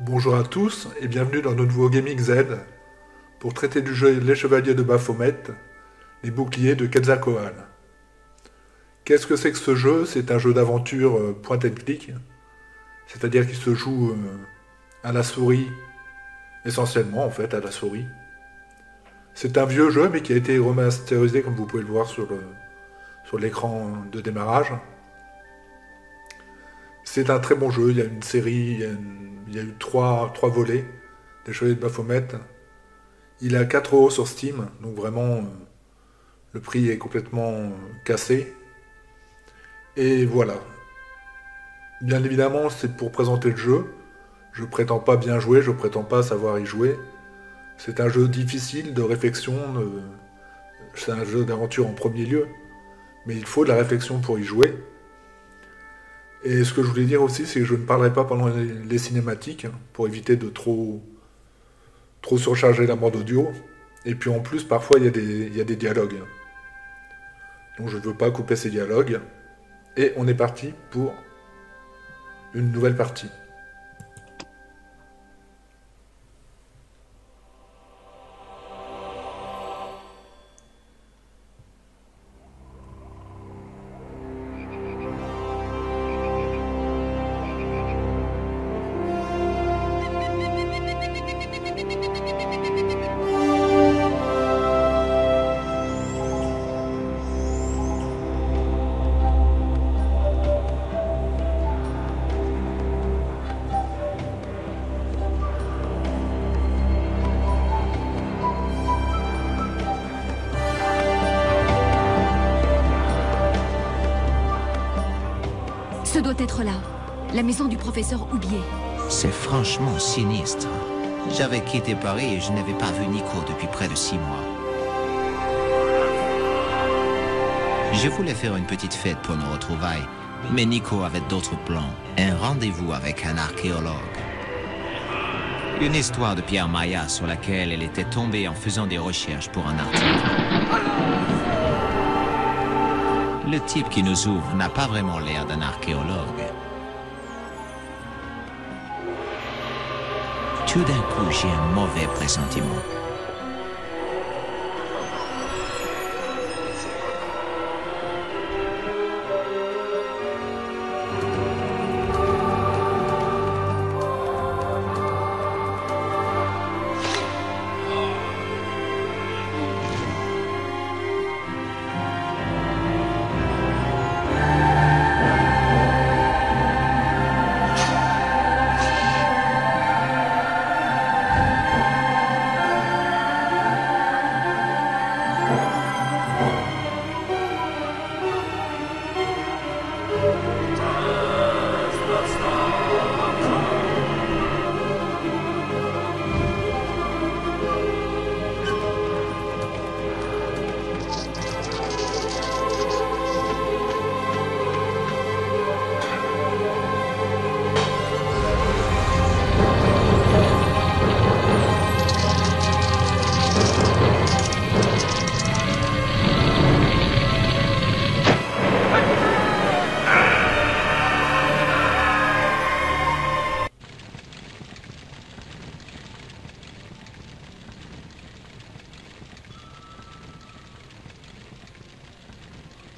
Bonjour à tous et bienvenue dans notre nouveau Gaming Z pour traiter du jeu Les Chevaliers de Baphomet, les boucliers de Quetzalcoatl. Qu'est-ce que c'est que ce jeu? C'est un jeu d'aventure point and click, c'est-à-dire qu'il se joue à la souris, essentiellement en fait à la souris. C'est un vieux jeu mais qui a été remasterisé comme vous pouvez le voir sur l'écran de démarrage. C'est un très bon jeu, il y a une série, il y a eu trois volets des Chevaliers de Baphomet. Il est à 4 € sur Steam, donc vraiment le prix est complètement cassé. Et voilà. Bien évidemment, c'est pour présenter le jeu. Je prétends pas bien jouer, je prétends pas savoir y jouer. C'est un jeu difficile de réflexion, c'est un jeu d'aventure en premier lieu, mais il faut de la réflexion pour y jouer. Et ce que je voulais dire aussi, c'est que je ne parlerai pas pendant les cinématiques, pour éviter de trop surcharger la bande audio. Et puis en plus, parfois, il y a des dialogues. Donc je ne veux pas couper ces dialogues. Et on est parti pour une nouvelle partie. Ce doit être là, la maison du professeur Oublié. C'est franchement sinistre. J'avais quitté Paris et je n'avais pas vu Nico depuis près de 6 mois. Je voulais faire une petite fête pour nos retrouvailles, mais Nico avait d'autres plans. Un rendez-vous avec un archéologue. Une histoire de Pierre Maya sur laquelle elle était tombée en faisant des recherches pour un article. Le type qui nous ouvre n'a pas vraiment l'air d'un archéologue. Tout d'un coup, j'ai un mauvais pressentiment.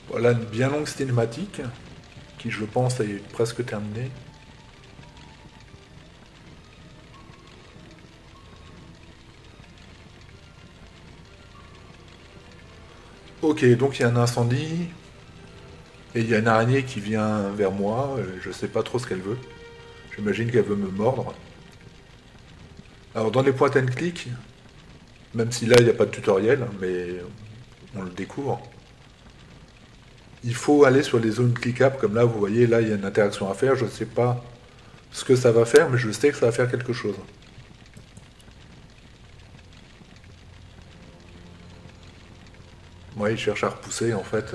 Voilà une bien longue cinématique, qui je pense est presque terminée. Ok, donc il y a un incendie, et il y a une araignée qui vient vers moi, je sais pas trop ce qu'elle veut. J'imagine qu'elle veut me mordre. Alors dans les point and click, même si là il n'y a pas de tutoriel, mais on le découvre. Il faut aller sur les zones cliquables, comme là, vous voyez, là, il y a une interaction à faire. Je ne sais pas ce que ça va faire, mais je sais que ça va faire quelque chose. Moi, il cherche à repousser, en fait,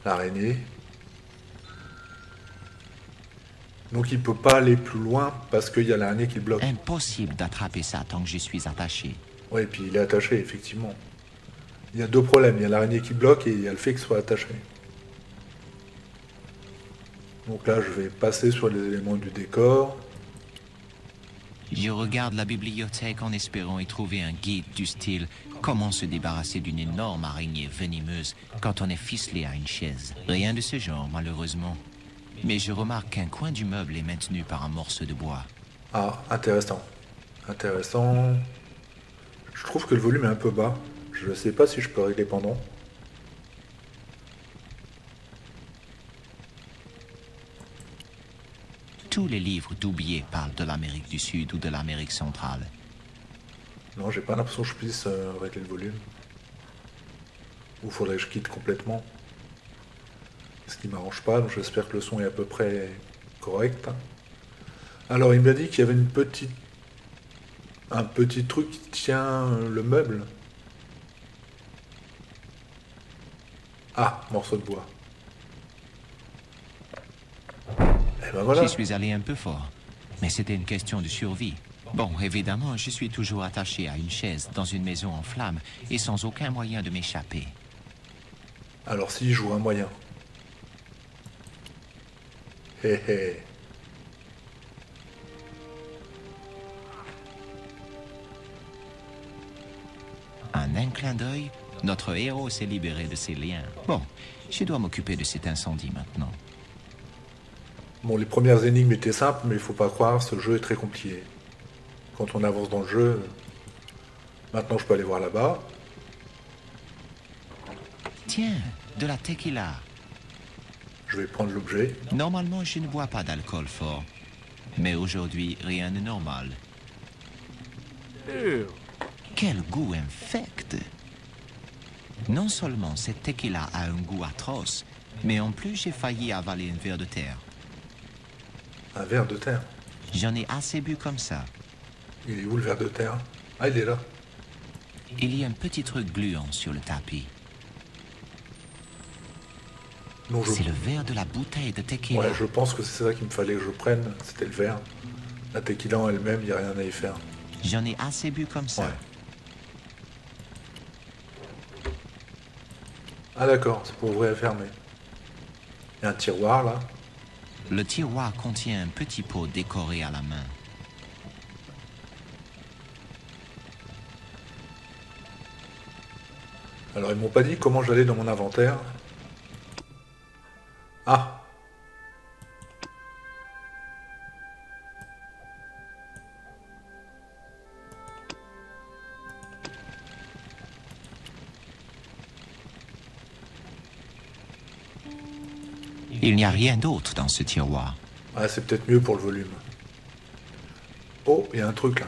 l'araignée. Donc, il ne peut pas aller plus loin, parce qu'il y a l'araignée qui le bloque. Impossible d'attraper ça tant que je suis attaché. Oui, et puis il est attaché, effectivement. Il y a deux problèmes. Il y a l'araignée qui bloque et il y a le fait qu'il soit attaché. Donc là, je vais passer sur les éléments du décor. Je regarde la bibliothèque en espérant y trouver un guide du style comment se débarrasser d'une énorme araignée venimeuse quand on est ficelé à une chaise. Rien de ce genre, malheureusement. Mais je remarque qu'un coin du meuble est maintenu par un morceau de bois. Ah, intéressant. Intéressant. Je trouve que le volume est un peu bas. Je ne sais pas si je peux régler pendant. Tous les livres d'Oublié parlent de l'Amérique du Sud ou de l'Amérique centrale. Non, j'ai pas l'impression que je puisse régler le volume. Ou faudrait que je quitte complètement. Ce qui m'arrange pas, donc j'espère que le son est à peu près correct. Alors il m'a dit qu'il y avait un petit truc qui tient le meuble. Ah, morceau de bois. Et ben voilà. J'y suis allé un peu fort, mais c'était une question de survie. Bon, évidemment, je suis toujours attaché à une chaise dans une maison en flammes et sans aucun moyen de m'échapper. Alors si je joue un moyen. Hé hé. En un clin d'œil, notre héros s'est libéré de ses liens. Bon, je dois m'occuper de cet incendie maintenant. Bon, les premières énigmes étaient simples, mais il faut pas croire, ce jeu est très compliqué. Quand on avance dans le jeu, maintenant je peux aller voir là-bas. Tiens, de la tequila. Je vais prendre l'objet. Normalement, je ne bois pas d'alcool fort. Mais aujourd'hui, rien de normal. Quel goût infect! Non seulement cette tequila a un goût atroce, mais en plus j'ai failli avaler un verre de terre. Un verre de terre. J'en ai assez bu comme ça. Il est où le verre de terre? Ah, il est là. Il y a un petit truc gluant sur le tapis. Non, C'est le verre de la bouteille de tequila. Ouais, je pense que c'est ça qu'il me fallait que je prenne. C'était le verre. La tequila en elle-même, il n'y a rien à y faire. J'en ai assez bu comme ça. Ouais. Ah d'accord, c'est pour ouvrir et fermer. Il y a un tiroir là. Le tiroir contient un petit pot décoré à la main. Alors ils m'ont pas dit comment j'allais dans mon inventaire. Ah. Il n'y a rien d'autre dans ce tiroir. Ah, c'est peut-être mieux pour le volume. Oh, il y a un truc là.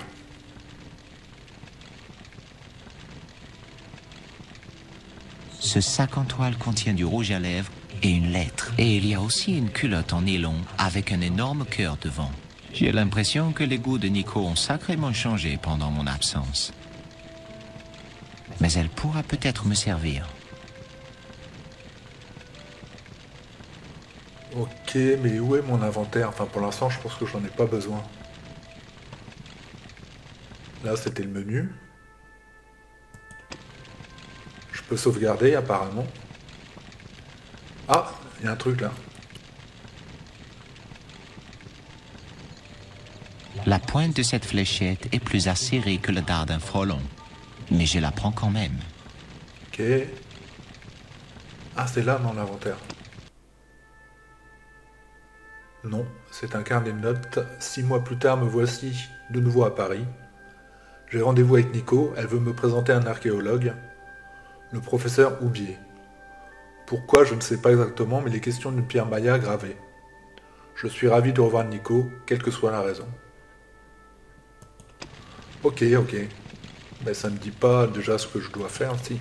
Ce sac en toile contient du rouge à lèvres et une lettre. Et il y a aussi une culotte en nylon avec un énorme cœur devant. J'ai l'impression que les goûts de Nico ont sacrément changé pendant mon absence. Mais elle pourra peut-être me servir. Ok, mais où est mon inventaire? Enfin, pour l'instant, je pense que j'en ai pas besoin. Là, c'était le menu. Je peux sauvegarder, apparemment. Ah, il y a un truc là. La pointe de cette fléchette est plus acérée que le dard d'un frelon. Mais je la prends quand même. Ok. Ah, c'est là mon inventaire. Non, c'est un carnet de notes. 6 mois plus tard, me voici de nouveau à Paris. J'ai rendez-vous avec Nico. Elle veut me présenter un archéologue, le professeur Oubier. Pourquoi, je ne sais pas exactement, mais il est question d'une pierre maya gravée. Je suis ravi de revoir Nico, quelle que soit la raison. Ok. Mais ça ne me dit pas déjà ce que je dois faire, si.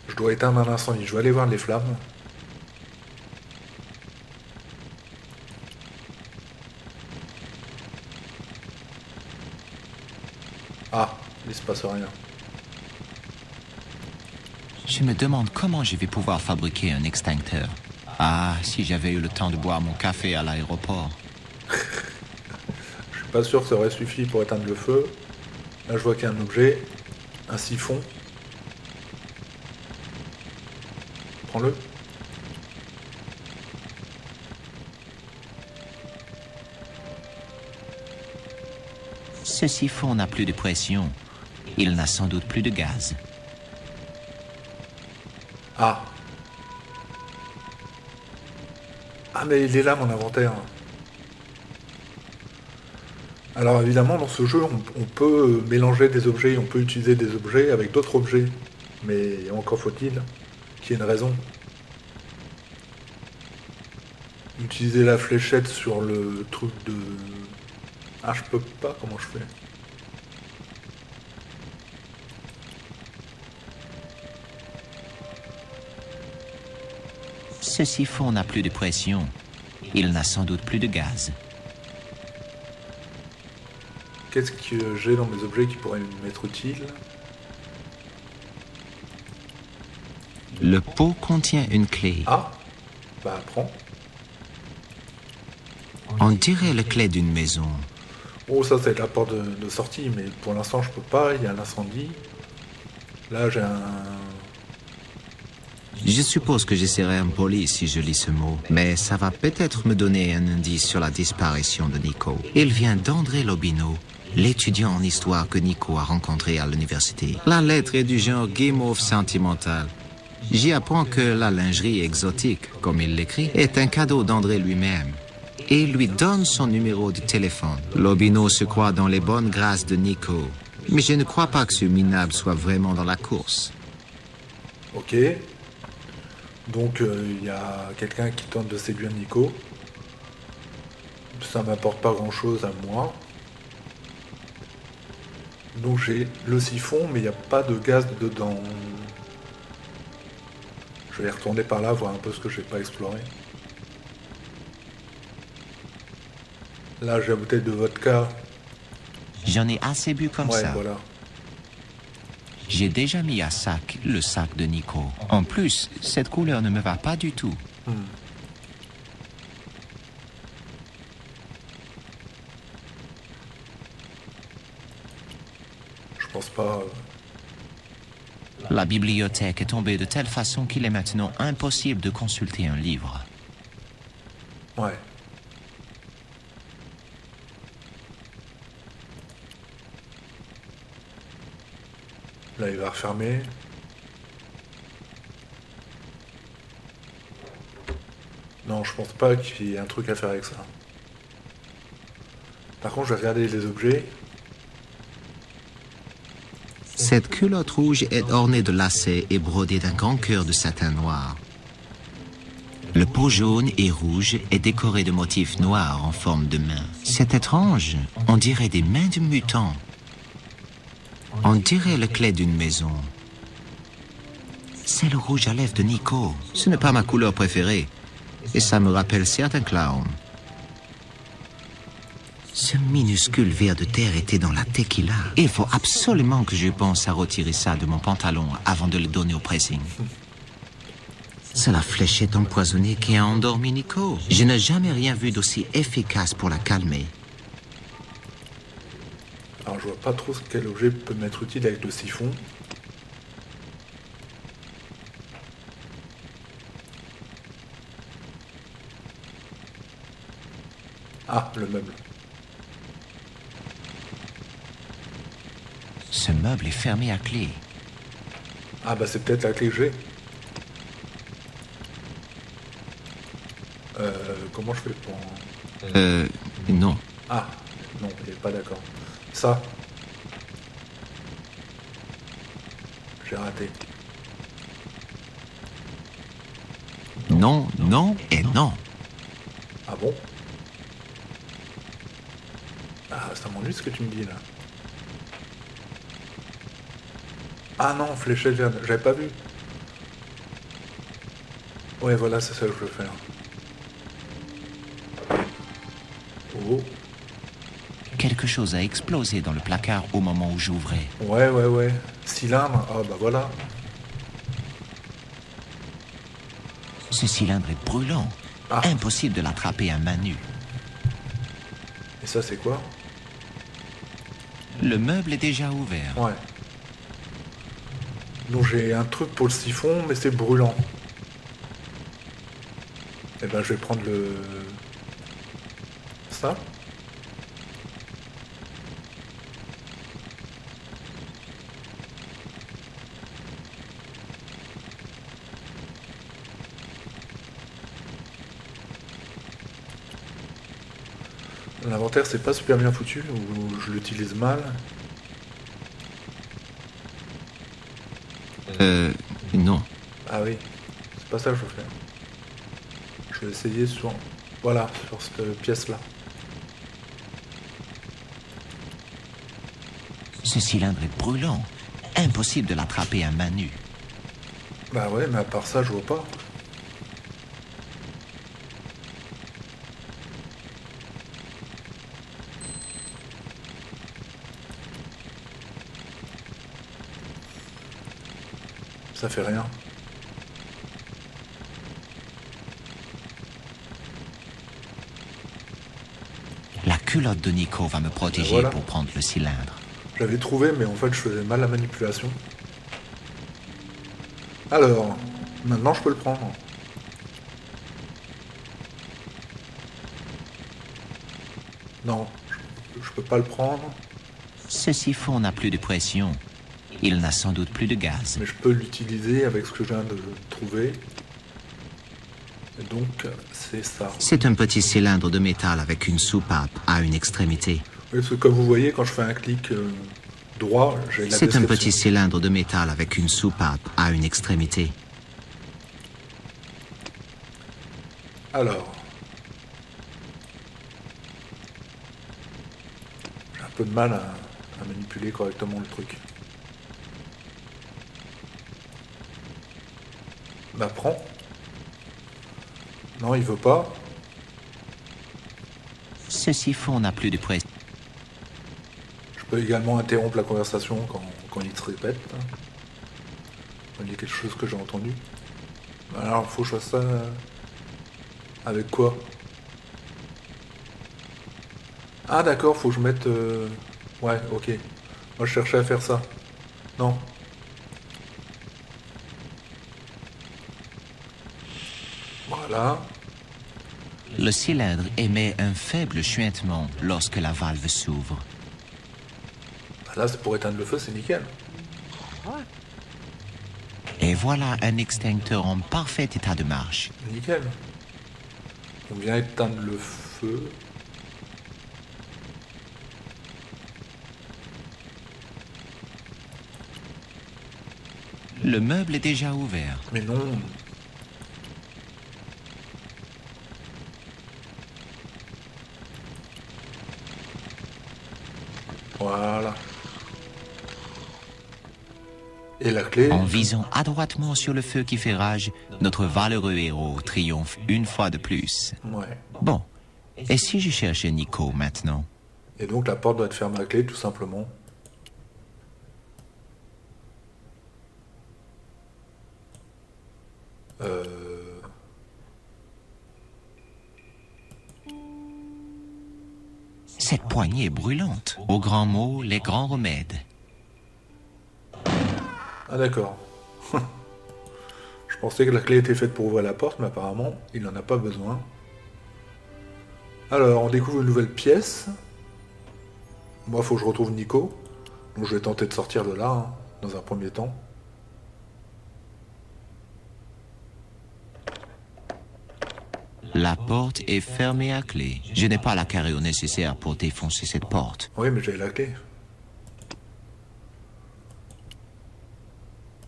Je dois éteindre un incendie. Je vais aller voir les flammes. Ah, il se passe rien. Je me demande comment je vais pouvoir fabriquer un extincteur. Ah, si j'avais eu le temps de boire mon café à l'aéroport. Je suis pas sûr que ça aurait suffi pour éteindre le feu. Là, je vois qu'il y a un objet, un siphon. Prends-le. Ce siphon n'a plus de pression. Il n'a sans doute plus de gaz. Ah. Ah, mais il est là, mon inventaire. Alors évidemment, dans ce jeu, on peut mélanger des objets, on peut utiliser des objets avec d'autres objets. Mais encore faut-il qu'il y ait une raison. Utiliser la fléchette sur le truc de... Ah, je peux pas, comment je fais? Ce siphon n'a plus de pression. Il n'a sans doute plus de gaz. Qu'est-ce que j'ai dans mes objets qui pourraient m'être utile? Le pot contient une clé. Ah, bah prends. On dirait la clé d'une maison. Oh, ça c'est la porte de sortie, mais pour l'instant je peux pas, il y a l'incendie. Là j'ai un... Je suppose que je serai impoli si je lis ce mot, mais ça va peut-être me donner un indice sur la disparition de Nico. Il vient d'André Lobino, l'étudiant en histoire que Nico a rencontré à l'université. La lettre est du genre guimauve sentimental. J'y apprends que la lingerie exotique, comme il l'écrit, est un cadeau d'André lui-même. Et il lui donne son numéro de téléphone. Lobino se croit dans les bonnes grâces de Nico, mais je ne crois pas que ce minable soit vraiment dans la course. Ok. Donc il y a quelqu'un qui tente de séduire Nico. Ça m'apporte pas grand chose à moi. Donc j'ai le siphon, mais il n'y a pas de gaz dedans. Je vais retourner par là, voir un peu ce que j'ai pas exploré. Là j'ai la bouteille de vodka. J'en ai assez bu comme Ouais, ça. voilà. J'ai déjà mis à sac le sac de Nico. En plus, cette couleur ne me va pas du tout. Je pense pas... La bibliothèque est tombée de telle façon qu'il est maintenant impossible de consulter un livre. Ouais. Là, il va refermer. Non, je pense pas qu'il y ait un truc à faire avec ça. Par contre, je vais regarder les objets. Cette culotte rouge est ornée de lacets et brodée d'un grand cœur de satin noir. Le pot jaune et rouge est décoré de motifs noirs en forme de mains. C'est étrange, on dirait des mains de mutants. On dirait la clé d'une maison. C'est le rouge à lèvres de Nico. Ce n'est pas ma couleur préférée. Et ça me rappelle certains clowns. Ce minuscule ver de terre était dans la tequila. Il faut absolument que je pense à retirer ça de mon pantalon avant de le donner au pressing. C'est la fléchette empoisonnée qui a endormi Nico. Je n'ai jamais rien vu d'aussi efficace pour la calmer. Alors, je vois pas trop quel objet peut m'être utile avec le siphon. Ah, le meuble. Ce meuble est fermé à clé. Ah bah c'est peut-être la clé que j'ai. Comment je fais pour... Non. Ah, non, il est pas d'accord. Ça. J'ai raté. Non, non et non. Ah bon? Ah, ça m'ennuie ce que tu me dis là. Ah non, fléchette verte, j'avais pas vu. Ouais, voilà, c'est ça que je veux faire. Oh. Quelque chose a explosé dans le placard au moment où j'ouvrais. Ouais. Cylindre, ah bah voilà. Ce cylindre est brûlant. Ah. Impossible de l'attraper à main nue. Et ça c'est quoi? Le meuble est déjà ouvert. Ouais. Donc j'ai un truc pour le siphon, mais c'est brûlant. Et ben je vais prendre le... ça. L'inventaire, c'est pas super bien foutu, ou je l'utilise mal. Non. Ah oui, c'est pas ça que je veux faire. Je vais essayer sur... Voilà, sur cette pièce-là. Ce cylindre est brûlant. Impossible de l'attraper à main nue. Bah ouais, mais à part ça, je vois pas. Ça fait rien. La culotte de Nico va me protéger voilà. pour prendre le cylindre. J'avais trouvé, mais en fait, je faisais mal la manipulation. Alors, maintenant, je peux le prendre. Non, je peux pas le prendre, Ce siphon n'a plus de pression. Il n'a sans doute plus de gaz. mais je peux l'utiliser avec ce que je viens de trouver. Et donc, c'est ça. C'est un petit cylindre de métal avec une soupape à une extrémité. Oui, parce que comme vous voyez, quand je fais un clic droit, j'ai la C'est un description. petit cylindre de métal avec une soupape à une extrémité. Alors, j'ai un peu de mal à manipuler correctement le truc. Bah prends. Non, il veut pas. Ce siphon n'a plus de pression. Je peux également interrompre la conversation quand il se répète. Il y a quelque chose que j'ai entendu. Alors, il faut que je fasse ça avec quoi? Ah d'accord, faut que je mette... Ouais, ok. Moi, je cherchais à faire ça. Non. Voilà. Le cylindre émet un faible chuintement lorsque la valve s'ouvre. Là, c'est pour éteindre le feu, c'est nickel. Et voilà un extincteur en parfait état de marche. Nickel. On vient éteindre le feu. Le meuble est déjà ouvert. Mais non. Voilà. Et la clé? En visant adroitement sur le feu qui fait rage, notre valeureux héros triomphe une fois de plus. Ouais. Bon, et si je cherchais Nico maintenant? Et donc la porte doit être fermée à clé, tout simplement. Cette poignée est brûlante. Aux grands mots, les grands remèdes. Ah d'accord. Je pensais que la clé était faite pour ouvrir la porte, mais apparemment, il n'en a pas besoin. Alors, on découvre une nouvelle pièce. Moi, il faut que je retrouve Nico. Donc je vais tenter de sortir de là, hein, dans un premier temps. La porte est fermée à clé. Je n'ai pas la carrure nécessaire pour défoncer cette porte. Oui, mais j'ai la clé.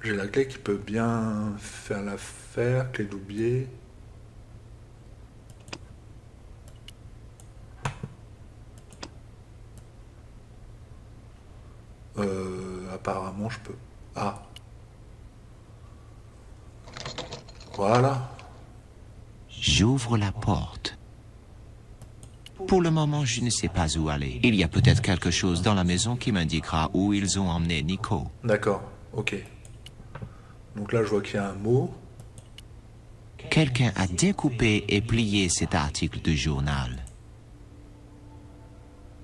J'ai la clé qui peut bien faire l'affaire, clé d'oublier. Apparemment, je peux... Ah. Voilà. J'ouvre la porte. Pour le moment, je ne sais pas où aller. Il y a peut-être quelque chose dans la maison qui m'indiquera où ils ont emmené Nico. D'accord, ok. Donc là, je vois qu'il y a un mot. Quelqu'un a découpé et plié cet article de journal.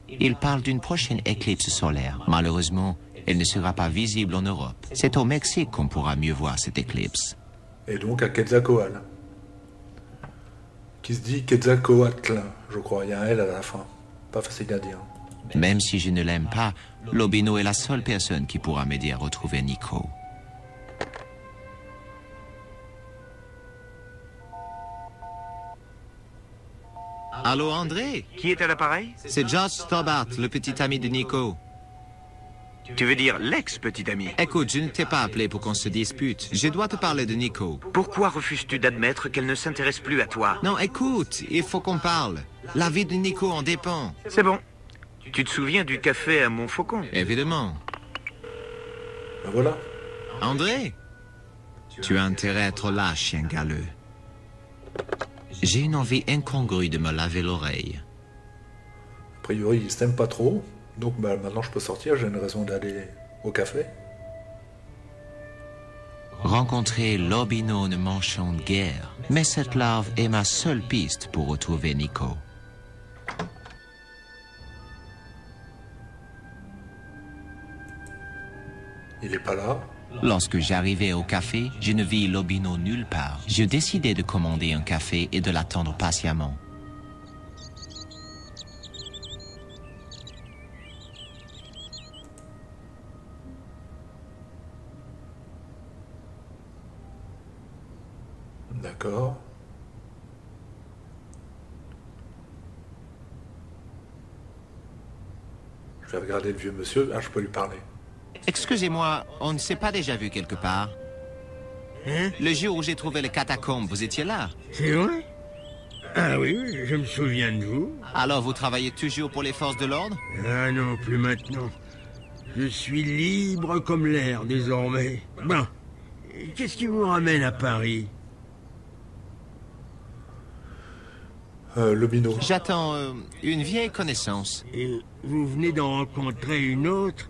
Il parle d'une prochaine éclipse solaire. Malheureusement, elle ne sera pas visible en Europe. C'est au Mexique qu'on pourra mieux voir cette éclipse. Et donc à Quetzalcoatl. Qui se dit Quetzalcoatl, je crois. Il y a un L à la fin. Pas facile à dire. Même si je ne l'aime pas, Lobino est la seule personne qui pourra m'aider à retrouver Nico. Allô, André? Qui est à l'appareil? C'est Josh Stobart, le petit ami de Nico. Tu veux dire l'ex-petit ami? Écoute, je ne t'ai pas appelé pour qu'on se dispute. Je dois te parler de Nico. Pourquoi refuses-tu d'admettre qu'elle ne s'intéresse plus à toi? Non, écoute, il faut qu'on parle. La vie de Nico en dépend. C'est bon. Tu te souviens du café à Montfaucon? Évidemment. Ben voilà. André? Tu as intérêt à être là, chien galeux. J'ai une envie incongrue de me laver l'oreille. A priori, ils s'aiment pas trop. Donc bah, maintenant je peux sortir, j'ai une raison d'aller au café. Rencontrer Lobino ne m'enchante guère, mais cette larve est ma seule piste pour retrouver Nico. Il est pas là. Lorsque j'arrivai au café, je ne vis Lobino nulle part. Je décidai de commander un café et de l'attendre patiemment. D'accord. Je vais regarder le vieux monsieur. Ah, je peux lui parler. Excusez-moi, on ne s'est pas déjà vu quelque part? Hein? Le jour où j'ai trouvé les catacombes, vous étiez là? C'est vrai? Ah oui, oui, je me souviens de vous. Alors vous travaillez toujours pour les forces de l'ordre? Ah non, plus maintenant. Je suis libre comme l'air désormais. Bon, qu'est-ce qui vous ramène à Paris? Lobino. J'attends une vieille connaissance. Et vous venez d'en rencontrer une autre?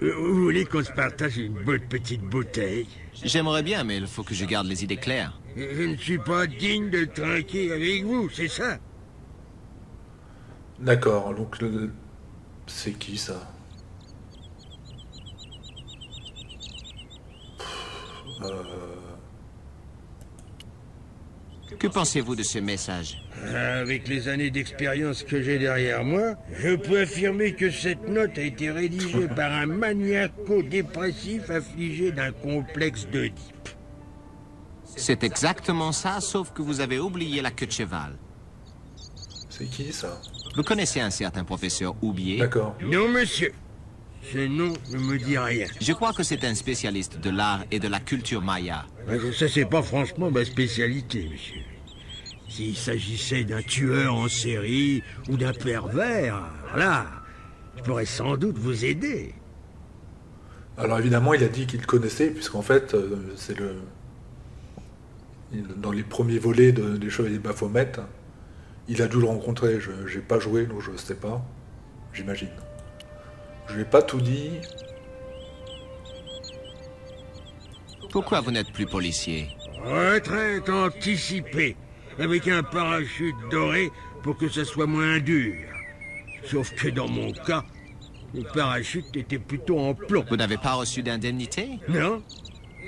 Vous voulez qu'on se partage une bonne petite bouteille? J'aimerais bien, mais il faut que je garde les idées claires. Je ne suis pas digne de trinquer avec vous, c'est ça? D'accord, donc c'est qui ça? Que pensez-vous de ce message? Avec les années d'expérience que j'ai derrière moi, je peux affirmer que cette note a été rédigée par un maniaco-dépressif affligé d'un complexe d'Oedipe. C'est exactement ça, sauf que vous avez oublié la queue de cheval. C'est qui ça? Vous connaissez un certain professeur Oubier? D'accord. Non, monsieur. Ce nom ne me dit rien. Je crois que c'est un spécialiste de l'art et de la culture maya. Ça, c'est pas franchement ma spécialité, monsieur. S'il s'agissait d'un tueur en série ou d'un pervers, voilà, je pourrais sans doute vous aider. Alors évidemment, il a dit qu'il le connaissait, puisqu'en fait, c'est le... Dans les premiers volets des Chevaliers de Baphomet, il a dû le rencontrer. Je n'ai pas joué, donc je ne sais pas. J'imagine. Je n'ai pas tout dit. Pourquoi vous n'êtes plus policier? Retraite anticipée, avec un parachute doré pour que ça soit moins dur. Sauf que dans mon cas, le parachute était plutôt en plomb. Vous n'avez pas reçu d'indemnité? Non,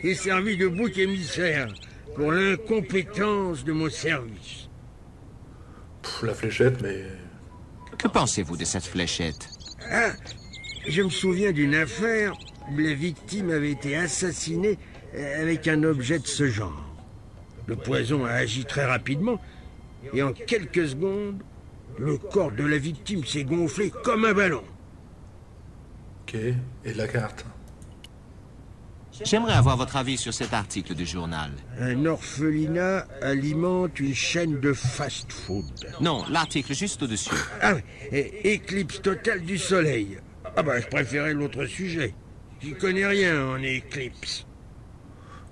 j'ai servi de bouc émissaire pour l'incompétence de mon service. La fléchette, mais... Que pensez-vous de cette fléchette? Ah, je me souviens d'une affaire où la victime avait été assassinée avec un objet de ce genre. Le poison a agi très rapidement et en quelques secondes, le corps de la victime s'est gonflé comme un ballon. Ok, et la carte? J'aimerais avoir votre avis sur cet article du journal. Un orphelinat alimente une chaîne de fast-food. Non, l'article juste au-dessus. Ah, éclipse totale du soleil. Ah bah, je préférais l'autre sujet. J'y connais rien en éclipse.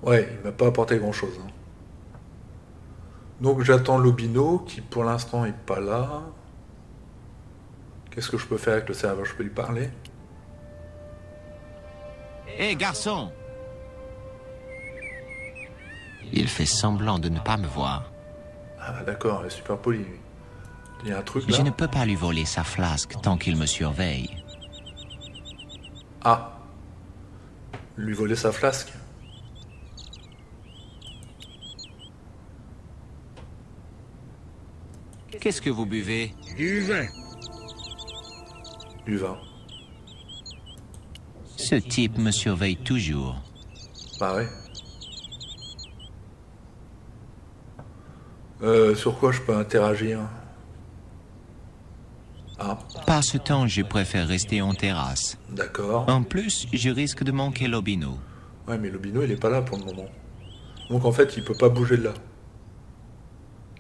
Ouais, il m'a pas apporté grand-chose. Hein. Donc j'attends Lobino, qui pour l'instant est pas là. Qu'est-ce que je peux faire avec le serveur? Je peux lui parler? Hé, garçon! Il fait semblant de ne pas me voir. Ah d'accord, il est super poli, lui. Il y a un truc là? Je ne peux pas lui voler sa flasque tant qu'il me surveille. Ah! Lui voler sa flasque? Qu'est-ce que vous buvez? Du vin. Du vin. Ce type me surveille toujours. Bah ouais. Sur quoi je peux interagir? Par ce temps, je préfère rester en terrasse. D'accord. En plus, je risque de manquer l'Obino. Ouais, mais l'Obino, il est pas là pour le moment. Donc en fait, il peut pas bouger de là.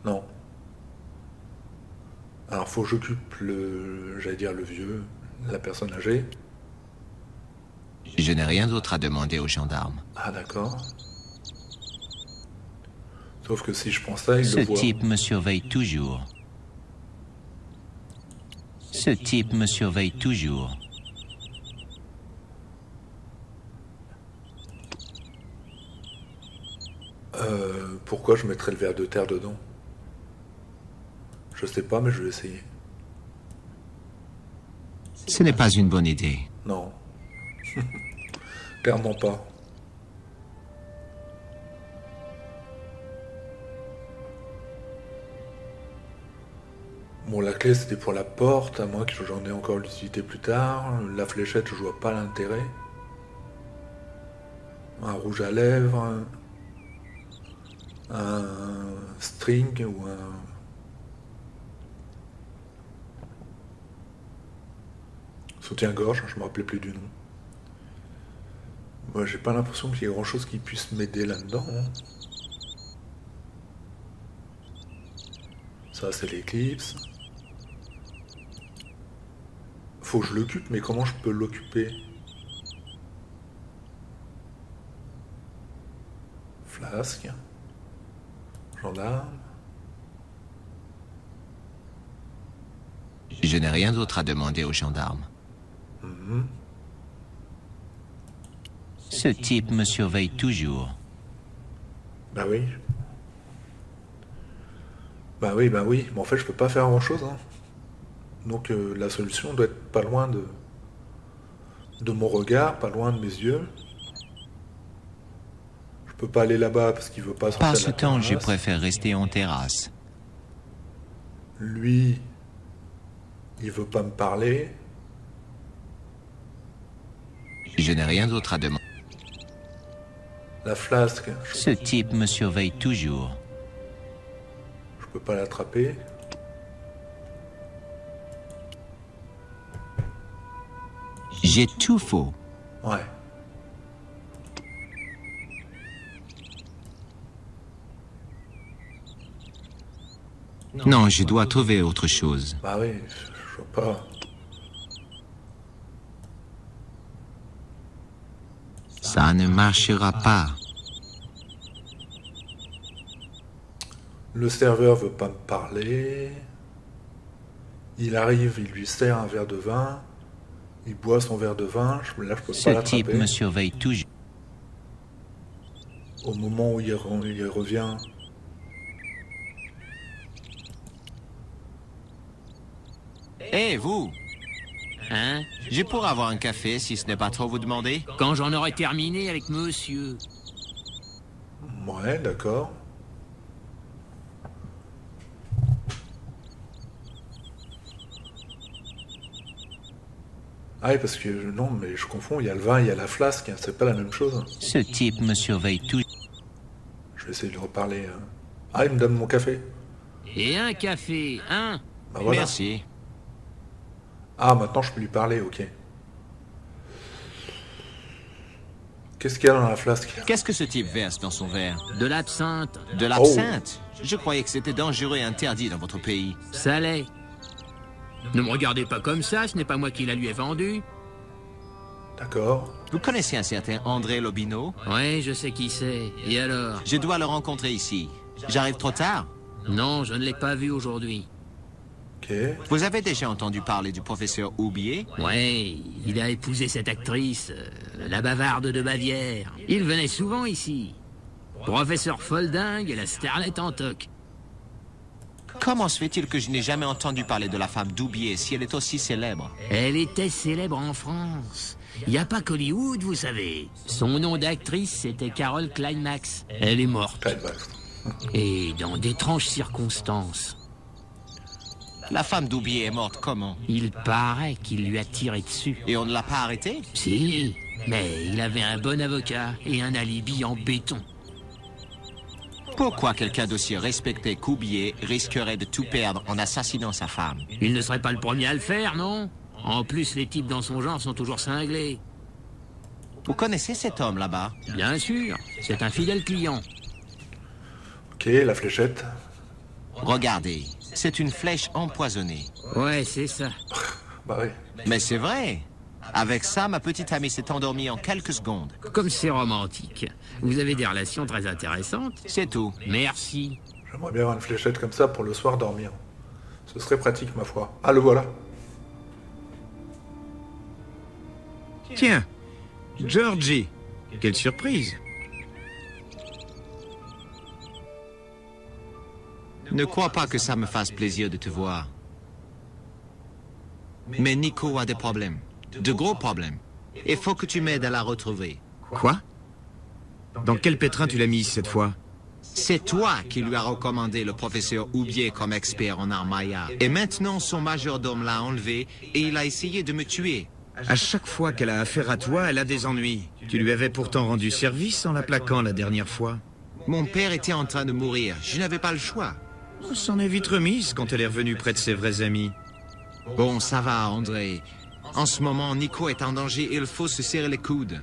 Non. Alors faut que j'occupe j'allais dire le vieux, la personne âgée. Je n'ai rien d'autre à demander aux gendarmes. Ah d'accord. Sauf que si je prends ça, il Ce le voit. type me surveille toujours. Ce type me surveille toujours. Pourquoi je mettrais le verre de terre dedans? Je sais pas, mais je vais essayer. Ce n'est pas une bonne idée. Non. Clairement pas. Bon, la clé c'était pour la porte, à moins que j'en ai encore l'utilité plus tard. La fléchette, je vois pas l'intérêt. Un rouge à lèvres, un string ou un... soutien-gorge, je me rappelais plus du nom. Moi, j'ai pas l'impression qu'il y ait grand chose qui puisse m'aider là-dedans. Hein. Ça, c'est l'éclipse. Faut que je l'occupe, mais comment je peux l'occuper? Flasque. Gendarme. Je n'ai rien d'autre à demander aux gendarmes. Ce type me surveille toujours. Bah oui. Bah oui, bah oui. Mais en fait, je peux pas faire grand-chose. Hein. Donc la solution doit être pas loin de mon regard, pas loin de mes yeux. Je peux pas aller là-bas parce qu'il veut pas sortir Par de ce la temps, je terrasse. préfère rester en terrasse. Lui, il veut pas me parler. Je n'ai rien d'autre à demander. La flasque, Ce type me surveille toujours. je peux pas l'attraper. J'ai tout faux. Ouais. Non, je dois trouver autre chose. Bah oui, je vois pas. Ça ne marchera pas. Le serveur veut pas me parler. Il arrive, il lui sert un verre de vin. Il boit son verre de vin. Là, je peux Ce pas type l'attraper. me surveille toujours. Au moment où il revient, Hé, vous! Hein? Je pourrais avoir un café si ce n'est pas trop vous demander? Quand j'en aurai terminé avec monsieur. ouais, d'accord. Ah oui, parce que non, mais je confonds, il y a le vin, il y a la flasque, hein, c'est pas la même chose. Ce type me surveille toujours. Je vais essayer de lui reparler. Ah, il me donne mon café. Et un café, hein? Bah voilà. Merci. Ah, maintenant je peux lui parler, ok. Qu'est-ce qu'il y a dans la flasque? Qu'est-ce que ce type verse dans son verre? De l'absinthe. De l'absinthe? Je croyais que c'était dangereux et interdit dans votre pays. Ça l'est. Ne me regardez pas comme ça, ce n'est pas moi qui la lui ai vendue. D'accord. Vous connaissez un certain André Lobino? Ouais, je sais qui c'est. Et alors? Je dois le rencontrer ici. J'arrive trop tard? Non, je ne l'ai pas vu aujourd'hui. Ok. Vous avez déjà entendu parler du professeur Oubier? Ouais, il a épousé cette actrice, la bavarde de Bavière. Il venait souvent ici. Professeur Folding et la starlette en toque. Comment se fait-il que je n'ai jamais entendu parler de la femme d'Oubier si elle est aussi célèbre? Elle était célèbre en France. Il n'y a pas qu'Hollywood, vous savez. Son nom d'actrice, c'était Carole Climax. Elle est morte. Climax. Et dans d'étranges circonstances. La femme d'Oubier est morte comment? Il paraît qu'il lui a tiré dessus. Et on ne l'a pas arrêté? Si, mais il avait un bon avocat et un alibi en béton. Pourquoi quelqu'un d'aussi respecté qu'Oublié risquerait de tout perdre en assassinant sa femme? Il ne serait pas le premier à le faire, non? En plus, les types dans son genre sont toujours cinglés. Vous connaissez cet homme là-bas? Bien sûr, c'est un fidèle client. Ok, la fléchette. Regardez, c'est une flèche empoisonnée. Ouais, c'est ça. Bah oui. Mais c'est vrai. Avec ça, ma petite amie s'est endormie en quelques secondes. Comme c'est romantique. Vous avez des relations très intéressantes. C'est tout. Merci. J'aimerais bien avoir une fléchette comme ça pour le soir dormir. Ce serait pratique, ma foi. Ah, le voilà. Tiens, Georgie, quelle surprise. Ne crois pas que ça me fasse plaisir de te voir. Mais Nico a des problèmes. De gros problèmes. Il faut que tu m'aides à la retrouver. Quoi? Dans quel pétrin tu l'as mise cette fois? C'est toi qui lui as recommandé le professeur Oublié comme expert en arts Maya. Et maintenant, son majordome l'a enlevé et il a essayé de me tuer. À chaque fois qu'elle a affaire à toi, elle a des ennuis. Tu lui avais pourtant rendu service en la plaquant la dernière fois. Mon père était en train de mourir. Je n'avais pas le choix. On s'en est vite remise quand elle est revenue près de ses vrais amis. Bon, ça va, André. En ce moment, Nico est en danger et il faut se serrer les coudes.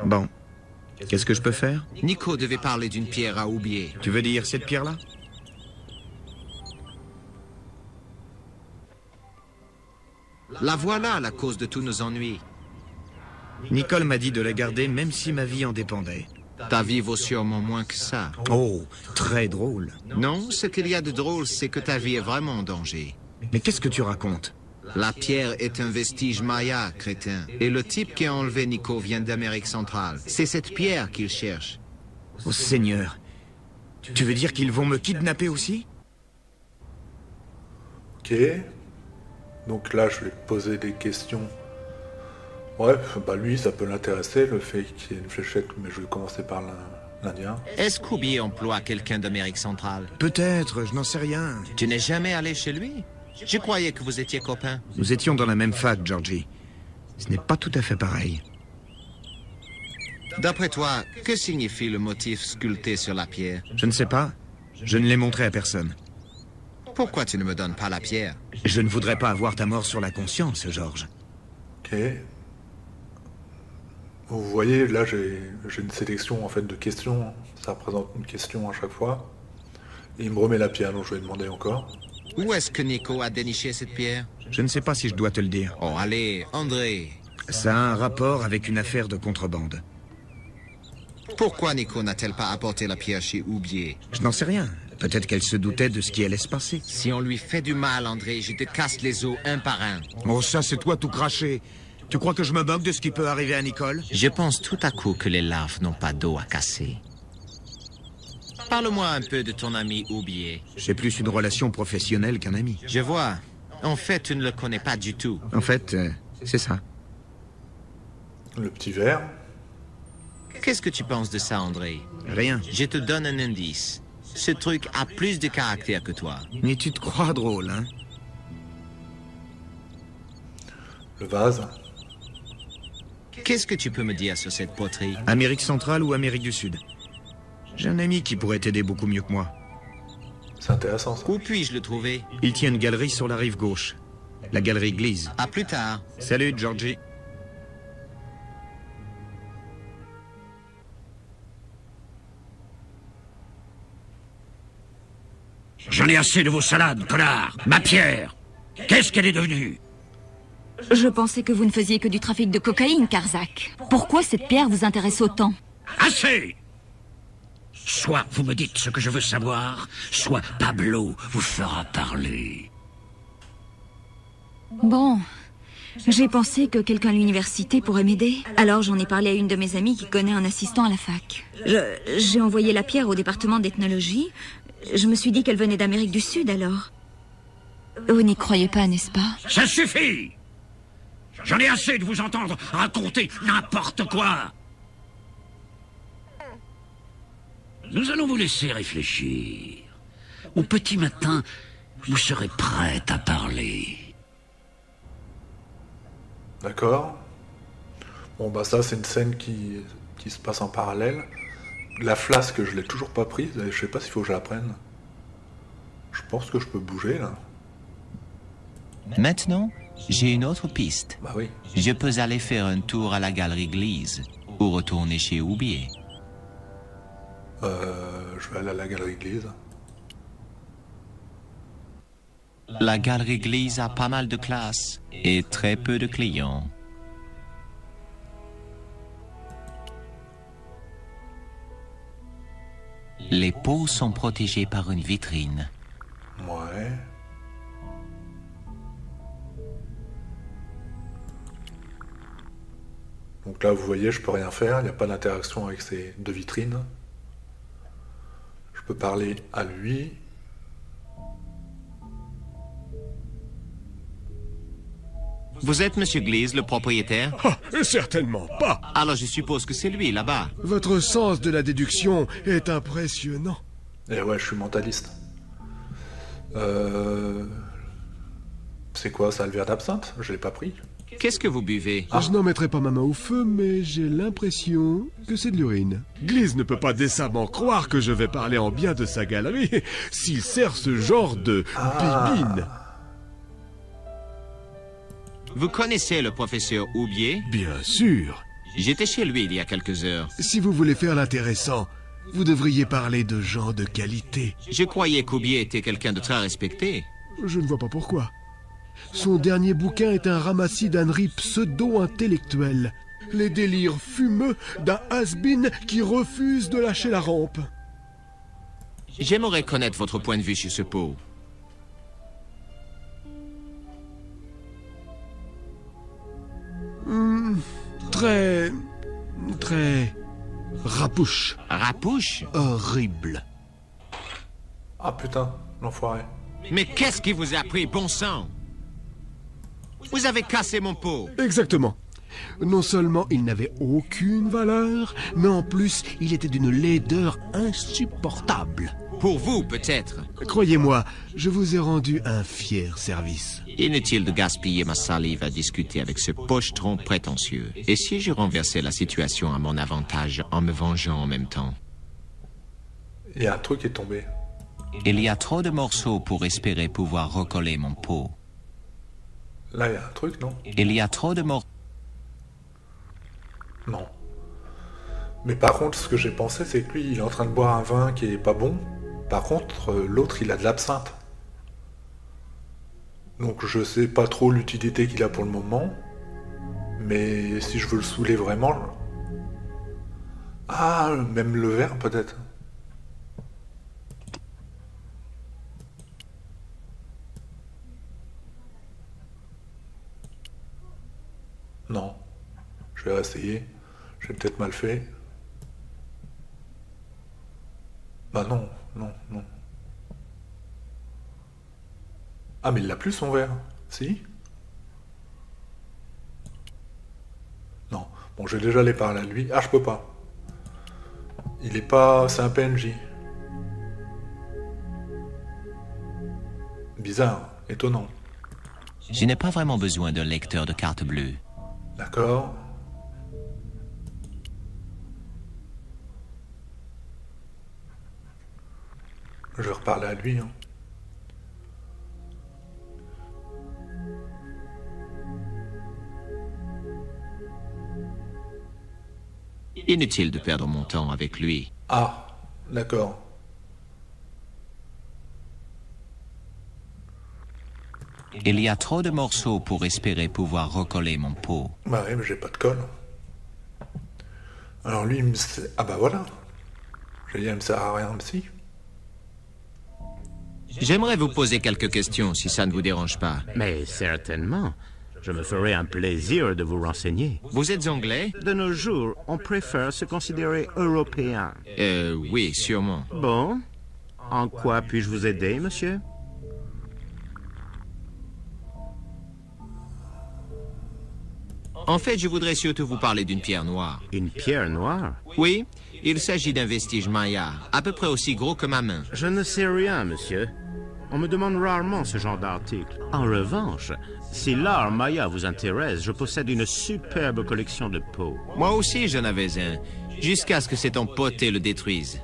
Bon. Qu'est-ce que je peux faire? Nico devait parler d'une pierre à oublier. Tu veux dire cette pierre-là? La voilà, la cause de tous nos ennuis. Nicole m'a dit de la garder même si ma vie en dépendait. Ta vie vaut sûrement moins que ça. Oh, très drôle. Non, ce qu'il y a de drôle, c'est que ta vie est vraiment en danger. Mais qu'est-ce que tu racontes? La pierre est un vestige maya, crétin. Et le type qui a enlevé Nico vient d'Amérique centrale. C'est cette pierre qu'il cherche. Oh Seigneur. Tu veux dire qu'ils vont me kidnapper aussi? Ok. Donc là, je vais poser des questions. Ouais, bah lui, ça peut l'intéresser, le fait qu'il y ait une fléchette, mais je vais commencer par l'Indien. Est-ce qu'Oublié emploie quelqu'un d'Amérique centrale? Peut-être, je n'en sais rien. Tu n'es jamais allé chez lui? Je croyais que vous étiez copains. Nous étions dans la même fac, Georgie. Ce n'est pas tout à fait pareil. D'après toi, que signifie le motif sculpté sur la pierre? Je ne sais pas. Je ne l'ai montré à personne. Pourquoi tu ne me donnes pas la pierre? Je ne voudrais pas avoir ta mort sur la conscience, Georges. Ok. Vous voyez, là, j'ai une sélection, en fait, de questions. Ça représente une question à chaque fois. Et il me remet la pierre, donc je vais demander encore. Où est-ce que Nico a déniché cette pierre? Je ne sais pas si je dois te le dire. Oh, allez, André. Ça a un rapport avec une affaire de contrebande. Pourquoi Nico n'a-t-elle pas apporté la pierre chez Oublié? Je n'en sais rien. Peut-être qu'elle se doutait de ce qui allait se passer. Si on lui fait du mal, André, je te casse les os un par un. Oh, ça, c'est toi tout craché. Tu crois que je me moque de ce qui peut arriver à Nicole? Je pense tout à coup que les larves n'ont pas d'eau à casser. Parle-moi un peu de ton ami Oublié. J'ai plus une relation professionnelle qu'un ami. Je vois. En fait, tu ne le connais pas du tout. En fait, c'est ça. Le petit verre. Qu'est-ce que tu penses de ça, André? Rien. Je te donne un indice. Ce truc a plus de caractère que toi. Mais tu te crois drôle, hein? Le vase. Qu'est-ce que tu peux me dire sur cette poterie? Amérique centrale ou Amérique du Sud? J'ai un ami qui pourrait t'aider beaucoup mieux que moi. C'est intéressant, ça. Où puis-je le trouver? Il tient une galerie sur la rive gauche. La galerie Glise. À plus tard. Salut, Georgie. J'en ai assez de vos salades, connard. Ma pierre, qu'est-ce qu'elle est devenue? Je pensais que vous ne faisiez que du trafic de cocaïne, Karzak. Pourquoi cette pierre vous intéresse autant? Assez! Soit vous me dites ce que je veux savoir, soit Pablo vous fera parler. Bon, j'ai pensé que quelqu'un à l'université pourrait m'aider. Alors j'en ai parlé à une de mes amies qui connaît un assistant à la fac. J'ai envoyé la pierre au département d'ethnologie. Je me suis dit qu'elle venait d'Amérique du Sud, alors. Vous n'y croyez pas, n'est-ce pas? Ça suffit! J'en ai assez de vous entendre raconter n'importe quoi! Nous allons vous laisser réfléchir. Au petit matin, vous serez prête à parler. D'accord. Bon, bah ça, c'est une scène qui se passe en parallèle. La flasque, je l'ai toujours pas prise. Je sais pas s'il faut que je la prenne. Je pense que je peux bouger, là. Maintenant, j'ai une autre piste. Bah oui. Je peux aller faire un tour à la galerie Glise ou retourner chez Oubier. Je vais aller à la galerie Glise. La galerie Glise a pas mal de classes et très peu de clients. Les pots sont protégés par une vitrine. Ouais. Donc là, vous voyez, je peux rien faire. Il n'y a pas d'interaction avec ces deux vitrines. Je peux parler à lui. Vous êtes Monsieur Glise, le propriétaire? Ah, certainement pas. Alors je suppose que c'est lui, là-bas. Votre sens de la déduction est impressionnant. Eh ouais, je suis mentaliste. C'est quoi ça, le verre d'absinthe? Je l'ai pas pris. Qu'est-ce que vous buvez? Je n'en mettrai pas ma main au feu, mais j'ai l'impression que c'est de l'urine. Glise ne peut pas décemment croire que je vais parler en bien de sa galerie s'il sert ce genre de bibine. Vous connaissez le professeur Oubier? Bien sûr. J'étais chez lui il y a quelques heures. Si vous voulez faire l'intéressant, vous devriez parler de gens de qualité. Je croyais qu'Oubier était quelqu'un de très respecté. Je ne vois pas pourquoi. Son dernier bouquin est un ramassis d'âneries pseudo-intellectuelles. Les délires fumeux d'un has-been qui refuse de lâcher la rampe. J'aimerais connaître votre point de vue sur ce pot. Très rapouche. Rapouche? Horrible. Ah putain, l'enfoiré. Mais qu'est-ce qui vous a pris, bon sang? Vous avez cassé mon pot. Exactement. Non seulement il n'avait aucune valeur, mais en plus, il était d'une laideur insupportable. Pour vous, peut-être. Croyez-moi, je vous ai rendu un fier service. Inutile de gaspiller ma salive à discuter avec ce pochetron prétentieux. Et si je renversais la situation à mon avantage en me vengeant en même temps? Il y a un truc qui est tombé. Il y a trop de morceaux pour espérer pouvoir recoller mon pot. Là, il y a un truc, non? Il y a trop de morceaux. Non. Mais par contre, ce que j'ai pensé, c'est que lui, il est en train de boire un vin qui est pas bon. Par contre, l'autre, il a de l'absinthe. Donc je sais pas trop l'utilité qu'il a pour le moment. Mais si je veux le saouler vraiment... Ah, même le verre, peut-être. Non. Je vais essayer. J'ai peut-être mal fait. Bah non, non, non. Ah mais il l'a plus son verre. Si? Non. Bon, je vais déjà aller parler à lui. Ah, je peux pas. Il est pas... C'est un PNJ. Bizarre. Étonnant. Je n'ai pas vraiment besoin d'un lecteur de carte bleue. D'accord. Je vais reparler à lui. Hein. Inutile de perdre mon temps avec lui. Ah, d'accord. Il y a trop de morceaux pour espérer pouvoir recoller mon pot. Bah oui, mais j'ai pas de colle. Alors lui, il me... Ah bah voilà. J'ai dit, il me sert à rien, si. J'aimerais vous poser quelques questions, si ça ne vous dérange pas. Mais certainement. Je me ferai un plaisir de vous renseigner. Vous êtes anglais? De nos jours, on préfère se considérer européen. Oui, sûrement. Bon. En quoi puis-je vous aider, monsieur? En fait, je voudrais surtout vous parler d'une pierre noire. Une pierre noire? Oui, il s'agit d'un vestige maya, à peu près aussi gros que ma main. Je ne sais rien, monsieur. On me demande rarement ce genre d'article. En revanche, si l'art maya vous intéresse, je possède une superbe collection de pots. Moi aussi, j'en avais un. jusqu'à ce que cet empoté le détruise.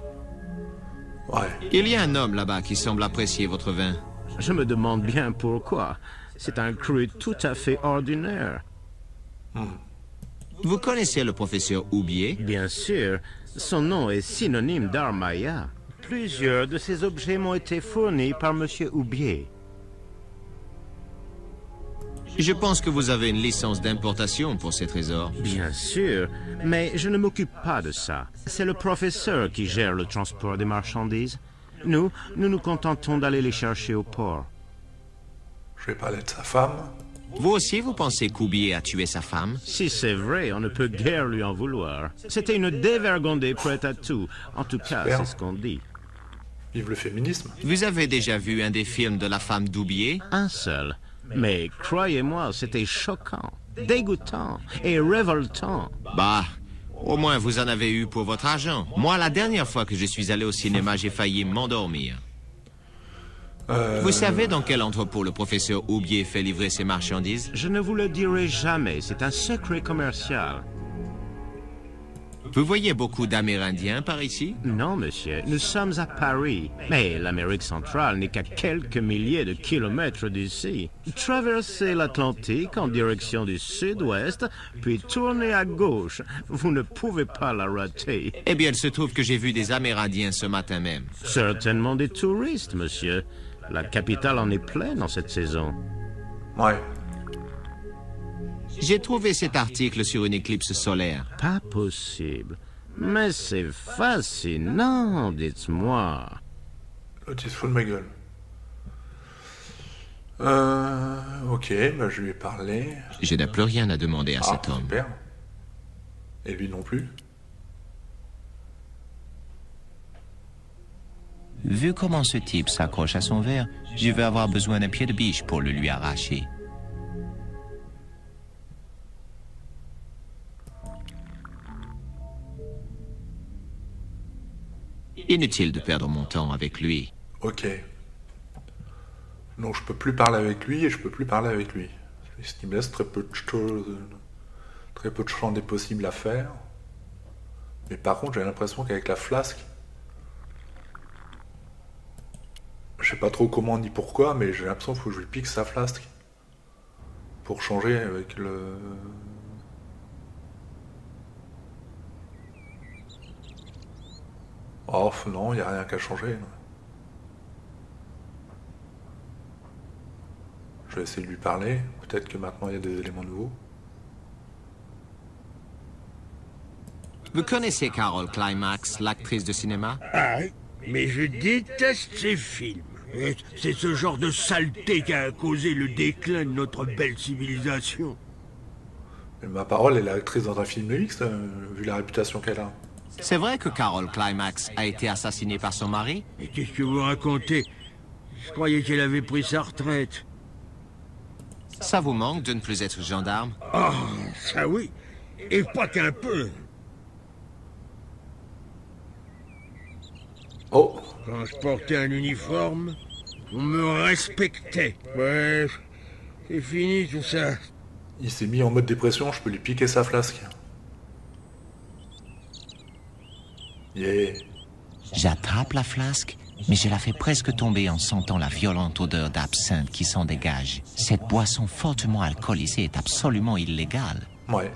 Ouais. Il y a un homme là-bas qui semble apprécier votre vin. Je me demande bien pourquoi. C'est un cru tout à fait ordinaire. Vous connaissez le professeur Oubier? Bien sûr, son nom est synonyme d'Armaya. Plusieurs de ces objets m'ont été fournis par Monsieur Oubier. Je pense que vous avez une licence d'importation pour ces trésors. Bien sûr, mais je ne m'occupe pas de ça. C'est le professeur qui gère le transport des marchandises. Nous nous contentons d'aller les chercher au port. Je vais parler de sa femme. Vous aussi, vous pensez qu'Oubier a tué sa femme? Si c'est vrai, on ne peut guère lui en vouloir. C'était une dévergondée prête à tout. En tout cas, Super. c'est ce qu'on dit. Vive le féminisme. Vous avez déjà vu un des films de la femme d'Oubier? Un seul. Mais croyez-moi, c'était choquant, dégoûtant et révoltant. Bah, au moins vous en avez eu pour votre argent. Moi, la dernière fois que je suis allé au cinéma, j'ai failli m'endormir. Vous savez dans quel entrepôt le professeur Oubier fait livrer ses marchandises? Je ne vous le dirai jamais, c'est un secret commercial. Vous voyez beaucoup d'Amérindiens par ici? Non, monsieur, nous sommes à Paris. Mais l'Amérique centrale n'est qu'à quelques milliers de kilomètres d'ici. Traversez l'Atlantique en direction du sud-ouest, puis tournez à gauche. Vous ne pouvez pas la rater. Eh bien, il se trouve que j'ai vu des Amérindiens ce matin même. Certainement des touristes, monsieur. La capitale en est pleine en cette saison. Ouais. J'ai trouvé cet article sur une éclipse solaire. Pas possible. Mais c'est fascinant, dites-moi. L'autre, il se fout de ma gueule. Ok, bah je lui ai parlé. Je n'ai plus rien à demander à cet homme. Super. Et lui non plus. Vu comment ce type s'accroche à son verre, je vais avoir besoin d'un pied de biche pour le lui arracher. Inutile de perdre mon temps avec lui. Ok. Donc je peux plus parler avec lui et je peux plus parler avec lui. Ce qui me laisse très peu de choses, très peu de champs des possibles à faire. Mais par contre, j'ai l'impression qu'avec la flasque, je sais pas trop comment ni pourquoi, mais j'ai l'impression qu'il faut que je lui pique sa flasque pour changer avec le... Oh non, il n'y a rien qu'à changer. Je vais essayer de lui parler. Peut-être que maintenant il y a des éléments nouveaux. Vous connaissez Carol Climax, l'actrice de cinéma? Ah, mais je déteste ces films. C'est ce genre de saleté qui a causé le déclin de notre belle civilisation. Mais ma parole, elle est actrice dans un film X, vu la réputation qu'elle a. C'est vrai que Carol Climax a été assassinée par son mari? Et qu'est-ce que vous racontez? Je croyais qu'elle avait pris sa retraite. Ça vous manque de ne plus être gendarme? Oh, ça oui. Et pas qu'un peu. Oh! Quand je portais un uniforme, on me respectait. Ouais, c'est fini tout ça. Il s'est mis en mode dépression, je peux lui piquer sa flasque. Yeah. J'attrape la flasque, mais je la fais presque tomber en sentant la violente odeur d'absinthe qui s'en dégage. Cette boisson fortement alcoolisée est absolument illégale. Ouais.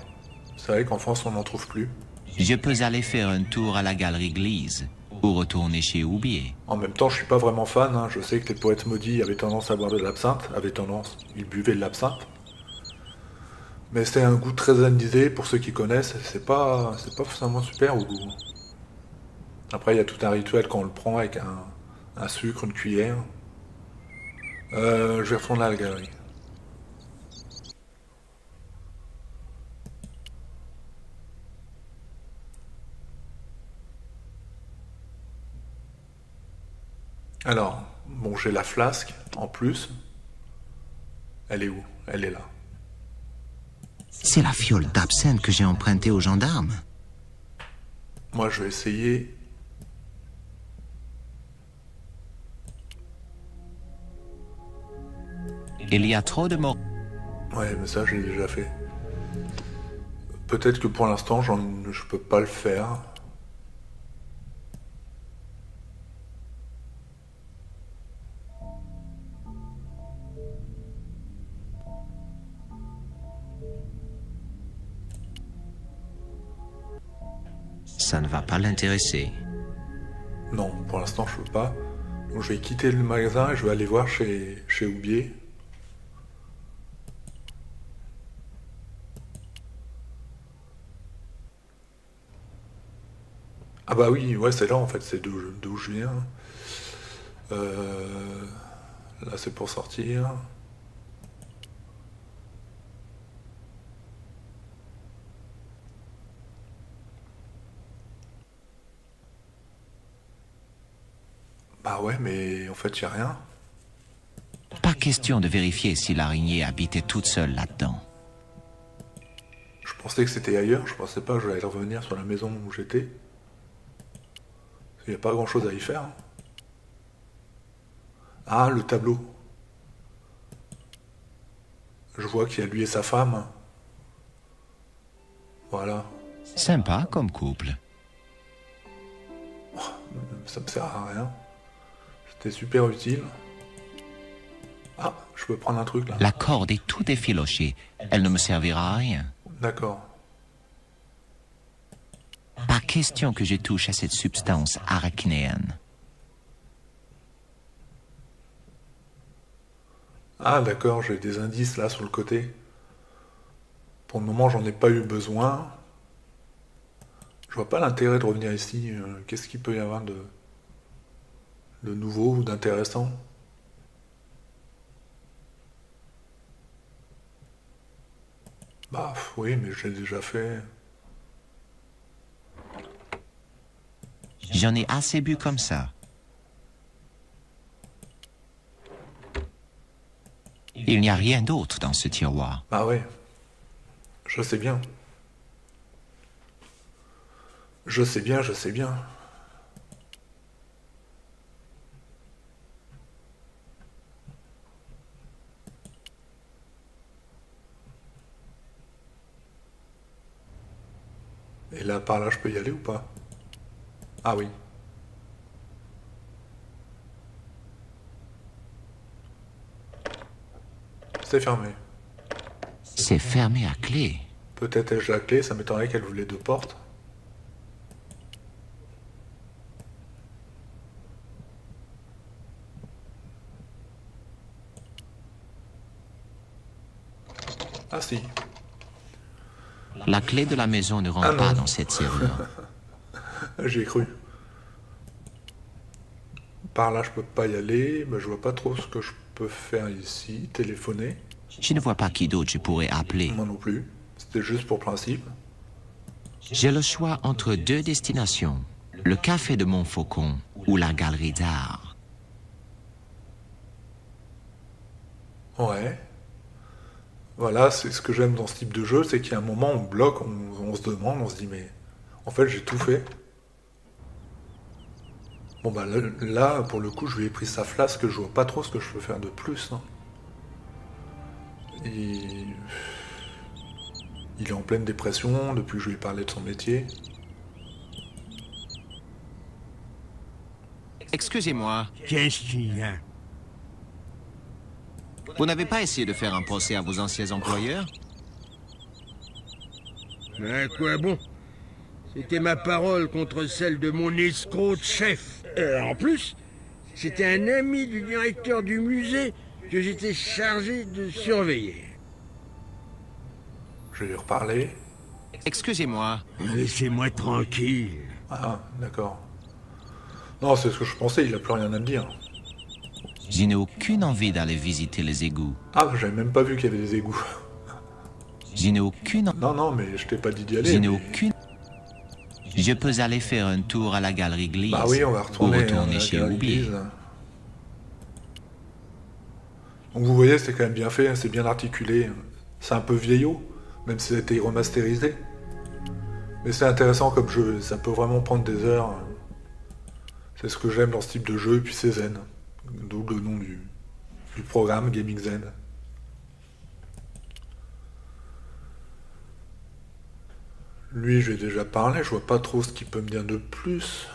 C'est vrai qu'en France, on n'en trouve plus. Je peux aller faire un tour à la galerie Glise ou retourner chez Oubier. En même temps, je suis pas vraiment fan. Hein. Je sais que les poètes maudits avaient tendance à boire de l'absinthe. Ils buvaient de l'absinthe. Mais c'est un goût très anisé, pour ceux qui connaissent. C'est pas forcément super au goût. Après, il y a tout un rituel quand on le prend avec un sucre, une cuillère. Je vais retourner à la galerie. Alors, bon, j'ai la flasque en plus. Elle est où? Elle est là. C'est la fiole d'absinthe que j'ai empruntée aux gendarmes. Moi, je vais essayer... Il y a trop de morts. Ouais, mais ça, je l'ai déjà fait. Peut-être que pour l'instant, je peux pas le faire. Ça ne va pas l'intéresser. Non, pour l'instant, je peux pas. Donc je vais quitter le magasin et je vais aller voir chez Oubier. Ah bah oui, ouais, c'est là en fait, c'est d'où je viens. Là, c'est pour sortir. Bah ouais, mais en fait, il n'y a rien. Pas question de vérifier si l'araignée habitait toute seule là-dedans. Je pensais que c'était ailleurs, je pensais pas que j'allais revenir sur la maison où j'étais. Il n'y a pas grand-chose à y faire. Ah, le tableau. Je vois qu'il y a lui et sa femme. Voilà. Sympa comme couple. Ça me sert à rien. C'était super utile. Ah, je peux prendre un truc là. La corde est tout effilochée. Elle ne me servira à rien. D'accord. Pas question que je touche à cette substance arachnéenne. Ah d'accord, j'ai des indices là sur le côté. Pour le moment, j'en ai pas eu besoin. Je vois pas l'intérêt de revenir ici. Qu'est-ce qu'il peut y avoir de nouveau ou d'intéressant? Bah oui, mais je l'ai déjà fait. J'en ai assez bu comme ça. Il n'y a rien d'autre dans ce tiroir. Ah ouais, je sais bien. Je sais bien, je sais bien. Et là, par là, je peux y aller ou pas? Ah oui. C'est fermé. C'est fermé à clé. Peut-être ai-je la clé, ça m'étonnerait qu'elle voulait deux portes. Ah si. La clé de la maison ne rentre pas dans cette serrure. J'ai cru. Par là, je peux pas y aller. Mais je vois pas trop ce que je peux faire ici. Téléphoner. Je ne vois pas qui d'autre je pourrais appeler. Moi non plus. C'était juste pour principe. J'ai le choix entre deux destinations. Le café de Montfaucon ou la galerie d'art. Ouais. Voilà, c'est ce que j'aime dans ce type de jeu, c'est qu'il y a un moment où on bloque, on se demande, on se dit mais en fait j'ai tout fait. Bon bah là, pour le coup, je lui ai pris sa flasque, je vois pas trop ce que je peux faire de plus. Hein. Il est en pleine dépression depuis que je lui ai parlé de son métier. Excusez-moi, Qu'est-ce qu'il y a? vous n'avez pas essayé de faire un procès à vos anciens employeurs? À quoi bon? C'était ma parole contre celle de mon escroc de chef. En plus, c'était un ami du directeur du musée que j'étais chargé de surveiller. Je vais lui reparler. Excusez-moi. Laissez-moi tranquille. Ah, d'accord. Non, c'est ce que je pensais, il a plus rien à me dire. Je n'ai aucune envie d'aller visiter les égouts. Ah, j'avais même pas vu qu'il y avait des égouts. Je n'ai aucune... Non, mais je t'ai pas dit d'y aller. Je n'ai mais... aucune... Je peux aller faire un tour à la galerie Glise. Bah oui, on va retourner, ou retourner à la chez galerie Oublié. Glise. Donc vous voyez, c'est quand même bien fait, c'est bien articulé. C'est un peu vieillot, même si ça a été remasterisé. Mais c'est intéressant comme jeu, ça peut vraiment prendre des heures. C'est ce que j'aime dans ce type de jeu, et puis c'est zen. D'où le nom du programme, Gaming Zen. Lui, j'ai déjà parlé, je vois pas trop ce qu'il peut me dire de plus.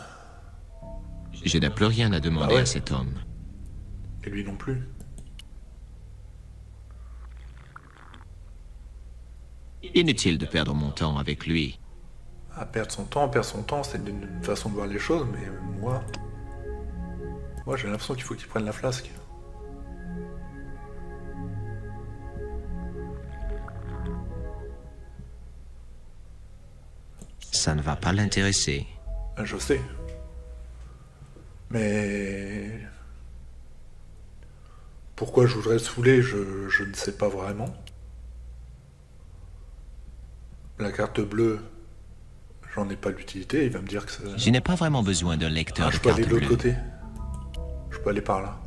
Je n'ai plus rien à demander à cet homme. Et lui non plus. Inutile de perdre mon temps avec lui. À perdre son temps, c'est une façon de voir les choses, mais moi j'ai l'impression qu'il faut qu'il prenne la flasque. Ça ne va pas l'intéresser. Je sais. Mais... pourquoi je voudrais le saouler, je ne sais pas vraiment. La carte bleue, j'en ai pas l'utilité, il va me dire que ça... Je n'ai pas vraiment besoin d'un lecteur de je peux carte aller de l'autre bleue. côté. Je peux aller par là.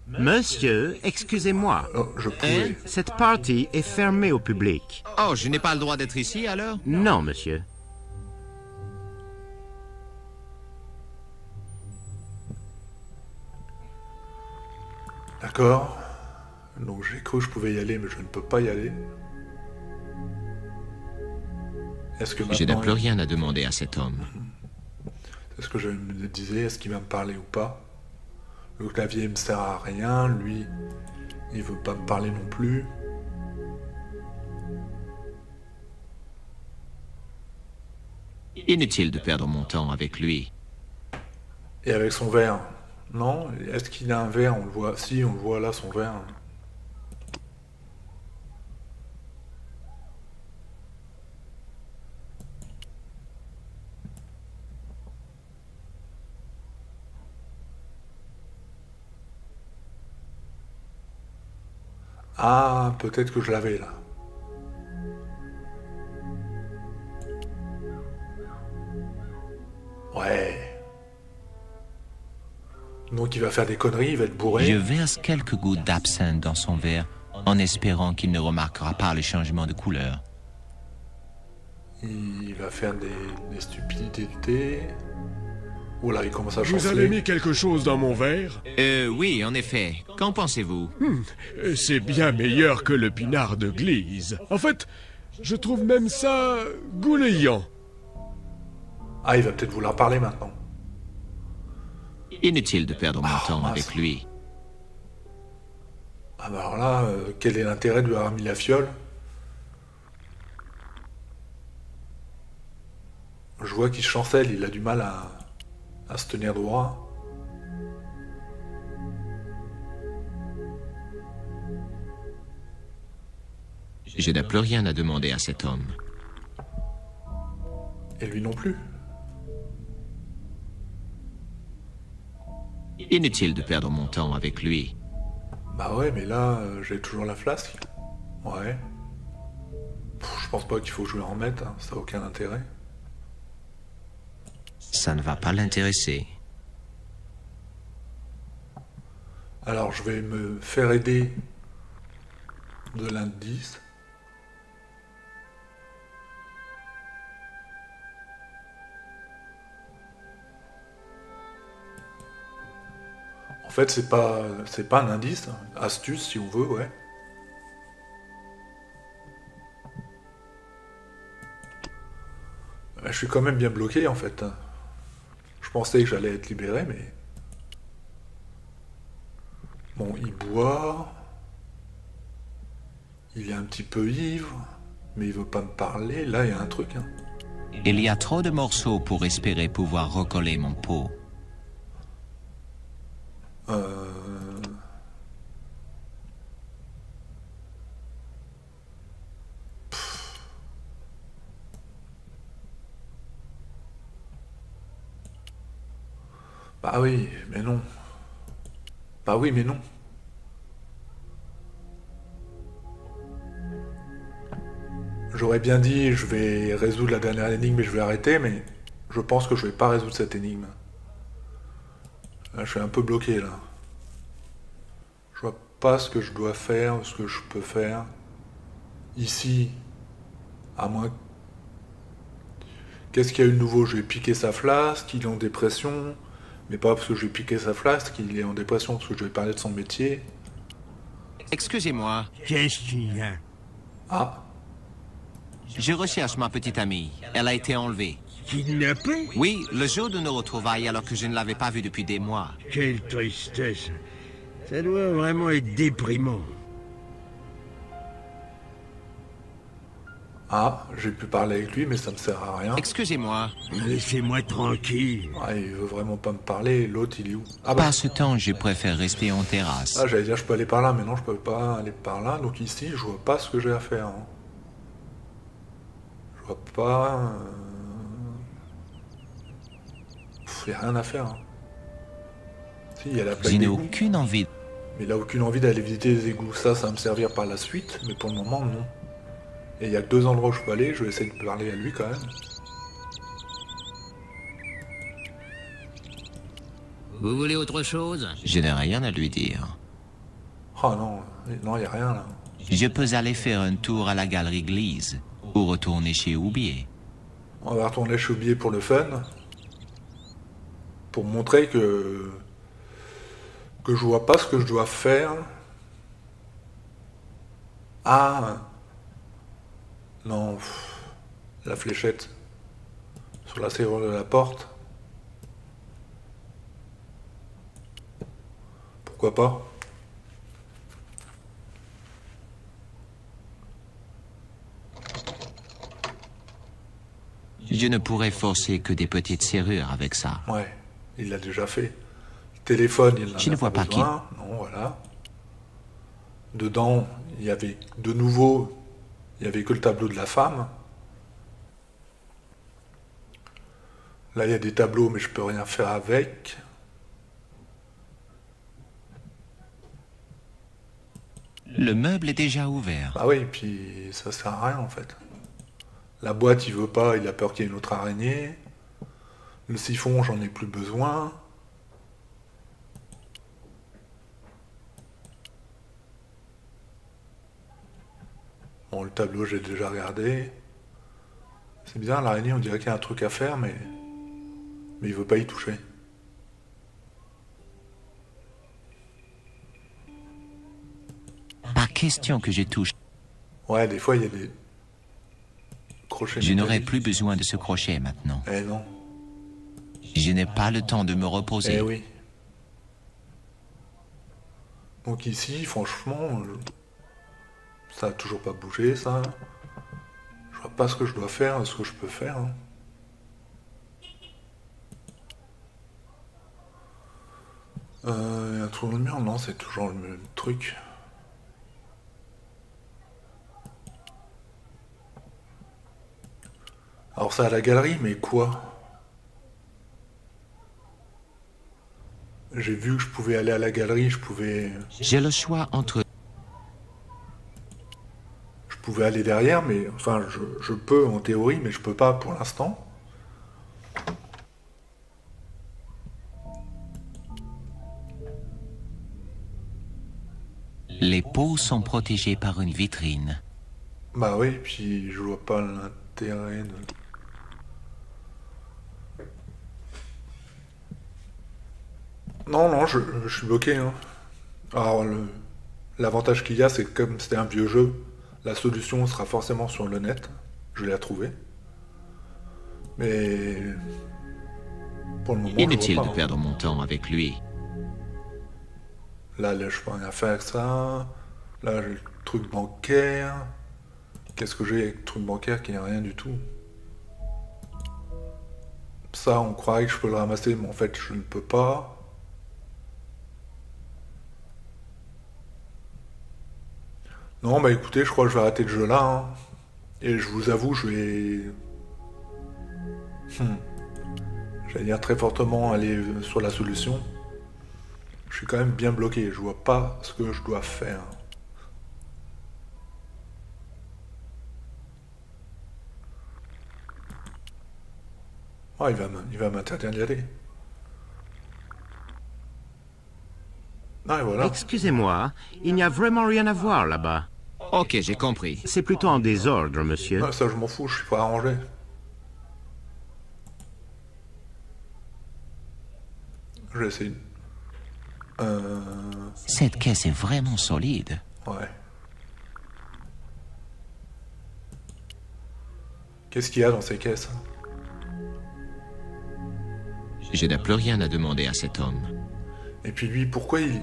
Monsieur, excusez-moi. Oh, je pouvais. Cette partie est fermée au public. Oh, je n'ai pas le droit d'être ici alors? Non, monsieur. D'accord. Donc j'ai cru que je pouvais y aller, mais je ne peux pas y aller. Est-ce que Je n'ai maintenant... plus rien à demander à cet homme. C'est ce que je me disais, est-ce qu'il va me parler ou pas? Le clavier me sert à rien, lui, il veut pas me parler non plus. Inutile de perdre mon temps avec lui. Et avec son verre? Non? Est-ce qu'il a un verre? On le voit. Si, on le voit là, son verre. Ah, peut-être que je l'avais là. Ouais. Donc il va faire des conneries, il va être bourré. Je verse quelques gouttes d'absinthe dans son verre en espérant qu'il ne remarquera pas le changement de couleur. Il va faire des stupidités. Oh là, il commence à Vous chanceler. avez mis quelque chose dans mon verre? Oui, en effet. Qu'en pensez-vous? C'est bien meilleur que le pinard de Glise. En fait, je trouve même ça goulayant. Ah, il va peut-être vouloir parler maintenant. Inutile de perdre mon temps mince. avec lui. Ah bah alors là, quel est l'intérêt de lui avoir mis la fiole? Je vois qu'il chancelle, il a du mal à se tenir droit. Je n'ai plus rien à demander à cet homme. Et lui non plus. Inutile de perdre mon temps avec lui. Bah ouais, mais là, j'ai toujours la flasque. Ouais. Je pense pas qu'il faut que je lui en remette, hein, ça n'a aucun intérêt. Ça ne va pas l'intéresser. Alors, je vais me faire aider de l'indice. En fait, c'est pas un indice, hein. Astuce si on veut, ouais. Je suis quand même bien bloqué en fait. Je pensais que j'allais être libéré, mais... Bon, il boit... Il est un petit peu ivre, mais il veut pas me parler. Là, il y a un truc, hein. Il y a trop de morceaux pour espérer pouvoir recoller mon pot. Bah oui, mais non. Bah oui, mais non. J'aurais bien dit, je vais résoudre la dernière énigme et je vais arrêter, mais je pense que je vais pas résoudre cette énigme. Là, je suis un peu bloqué, là. Je vois pas ce que je dois faire, ce que je peux faire. Ici, à moins... Qu'est-ce qu'il y a eu de nouveau? Je vais piquer sa flasque, il est en dépression, mais pas parce que je vais piquer sa flasque, il est en dépression parce que je vais parler de son métier. Excusez-moi, Qu'est-ce qu'il y a? Ah, je recherche ma petite amie. Elle a été enlevée. Kidnappé? Oui, le jour de nos retrouvailles alors que je ne l'avais pas vue depuis des mois. Quelle tristesse. Ça doit vraiment être déprimant. ah, j'ai pu parler avec lui, mais ça me sert à rien. Excusez-moi. Laissez-moi tranquille. Ah, il veut vraiment pas me parler. L'autre, il est où? Ah bah, Par ce temps, je préfère rester en terrasse. ah, j'allais dire je peux aller par là, mais non, je peux pas aller par là. Donc ici, je vois pas ce que j'ai à faire. Hein. Je vois pas. Il n'y a rien à faire. Hein. Si, il y a la plaque Je n'ai d'égout. aucune envie. Mais il a aucune envie d'aller visiter les égouts. Ça va me servir par la suite, mais pour le moment, non. Et il y a 2 endroits où je peux aller. Je vais essayer de parler à lui quand même. Vous voulez autre chose? Je n'ai rien à lui dire. Oh non, non, il n'y a rien là. Je peux aller faire un tour à la galerie Glise ou retourner chez Oubier. On va retourner chez Oublié pour le fun. Pour montrer que je vois pas ce que je dois faire. Ah non, la fléchette sur la serrure de la porte. Pourquoi pas? Je ne pourrais forcer que des petites serrures avec ça. Ouais, il l'a déjà fait. Le téléphone, il n'en Je ne a vois pas besoin. Non, voilà. Dedans, il y avait de nouveau, il y avait que le tableau de la femme. Là, il y a des tableaux, mais je peux rien faire avec. Le meuble est déjà ouvert. Bah oui, puis ça sert à rien en fait. La boîte, il veut pas, il a peur qu'il y ait une autre araignée. Le siphon, j'en ai plus besoin. Bon, le tableau, j'ai déjà regardé. C'est bizarre, l'araignée, on dirait qu'il y a un truc à faire, mais il veut pas y toucher. Pas question que je touche. Ouais, des fois, il y a des crochets. Je n'aurai métalliques. plus besoin de ce crochet maintenant. Eh non. Je n'ai pas le temps de me reposer. Eh oui. Donc ici, franchement, ça a toujours pas bougé, ça. Je vois pas ce que je dois faire, ce que je peux faire. Hein. Un trou dans le mur, non, c'est toujours le même truc. Alors ça à la galerie, mais quoi? J'ai vu que je pouvais aller à la galerie, je pouvais J'ai le choix entre... aller derrière, mais enfin je peux en théorie, mais je peux pas pour l'instant. Les pots sont protégés par une vitrine. Bah oui, puis je vois pas l'intérêt de... Non, non, je suis bloqué. Hein. Alors, l'avantage qu'il y a, c'est que comme c'était un vieux jeu, la solution sera forcément sur le net. Je l'ai à trouver. Mais... pour le moment, Inutile je vois de pas, perdre mon temps avec lui. Là, je peux rien faire avec ça. Là, j'ai le truc bancaire. Qu'est-ce que j'ai avec le truc bancaire qui n'est rien du tout? Ça, on croirait que je peux le ramasser, mais en fait, je ne peux pas. Non, bah écoutez, je crois que je vais arrêter le jeu là. Hein. Et je vous avoue, je vais... J'allais dire très fortement aller sur la solution. Je suis quand même bien bloqué, je vois pas ce que je dois faire. Oh, il va m'interdire d'y aller. Ah, et voilà. Excusez-moi, il n'y a vraiment rien à voir là-bas. Ok, j'ai compris. C'est plutôt en désordre, monsieur. Ah, ça, je m'en fous, je suis pas arrangé. Je vais essayer. Cette caisse est vraiment solide. Ouais. Qu'est-ce qu'il y a dans ces caisses? Je n'ai plus rien à demander à cet homme. Et puis lui, pourquoi il...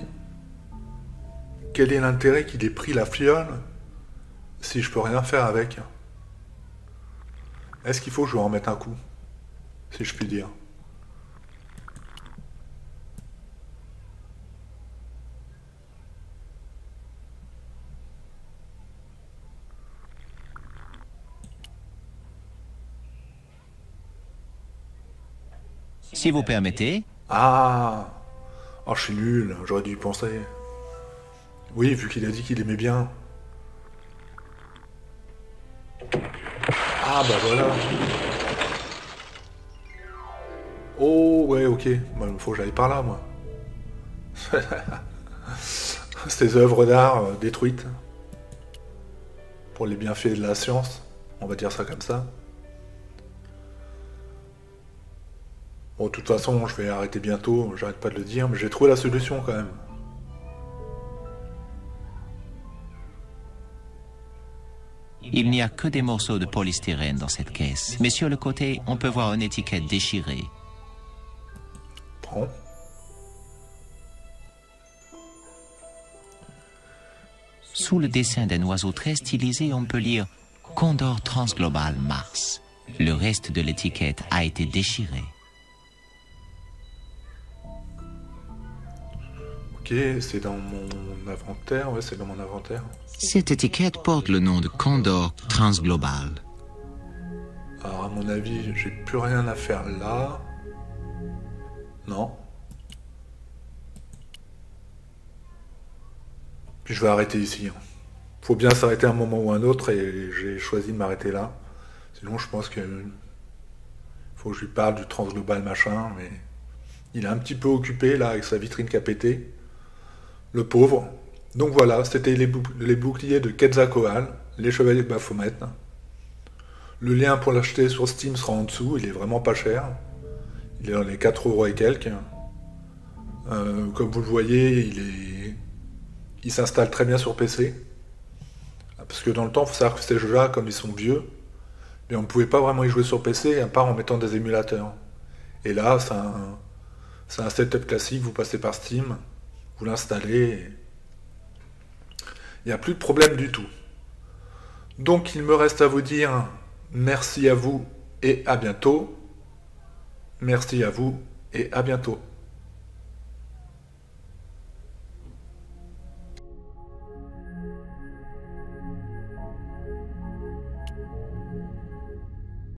Quel est l'intérêt qu'il ait pris la fiole si je peux rien faire avec? Est-ce qu'il faut que je lui en mette un coup? Si je puis dire. Si vous permettez. Ah! Oh, je suis nul, j'aurais dû y penser. Oui, vu qu'il a dit qu'il aimait bien. Ah, bah voilà. Oh, ouais, ok. Bah, faut que j'aille par là, moi. Ces œuvres d'art détruites. Pour les bienfaits de la science. On va dire ça comme ça. Bon, de toute façon, je vais arrêter bientôt. J'arrête pas de le dire, mais j'ai trouvé la solution quand même. Il n'y a que des morceaux de polystyrène dans cette caisse. Mais sur le côté, on peut voir une étiquette déchirée. Prends. Sous le dessin d'un oiseau très stylisé, on peut lire « Condor Transglobal Mars ». Le reste de l'étiquette a été déchiré. Ok, c'est dans mon inventaire. Ouais, c'est dans mon inventaire. Cette étiquette porte le nom de Condor Transglobal. Alors, à mon avis, j'ai plus rien à faire là. Non. Puis je vais arrêter ici. Faut bien s'arrêter un moment ou un autre et j'ai choisi de m'arrêter là. Sinon, je pense que faut que je lui parle du transglobal machin, mais il est un petit peu occupé là avec sa vitrine qui a pété. Le pauvre. Donc voilà, c'était les boucliers de Quetzalcoatl, les chevaliers de Baphomet. Le lien pour l'acheter sur Steam sera en dessous, il est vraiment pas cher. Il est dans les 4 € et quelques. Comme vous le voyez, il s'installe très bien sur PC. Parce que dans le temps, il faut savoir que ces jeux-là, comme ils sont vieux, mais on ne pouvait pas vraiment y jouer sur PC, à part en mettant des émulateurs. Et là, c'est un setup classique, vous passez par Steam, vous l'installez, il n'y a plus de problème du tout. Donc il me reste à vous dire merci à vous et à bientôt. Merci à vous et à bientôt.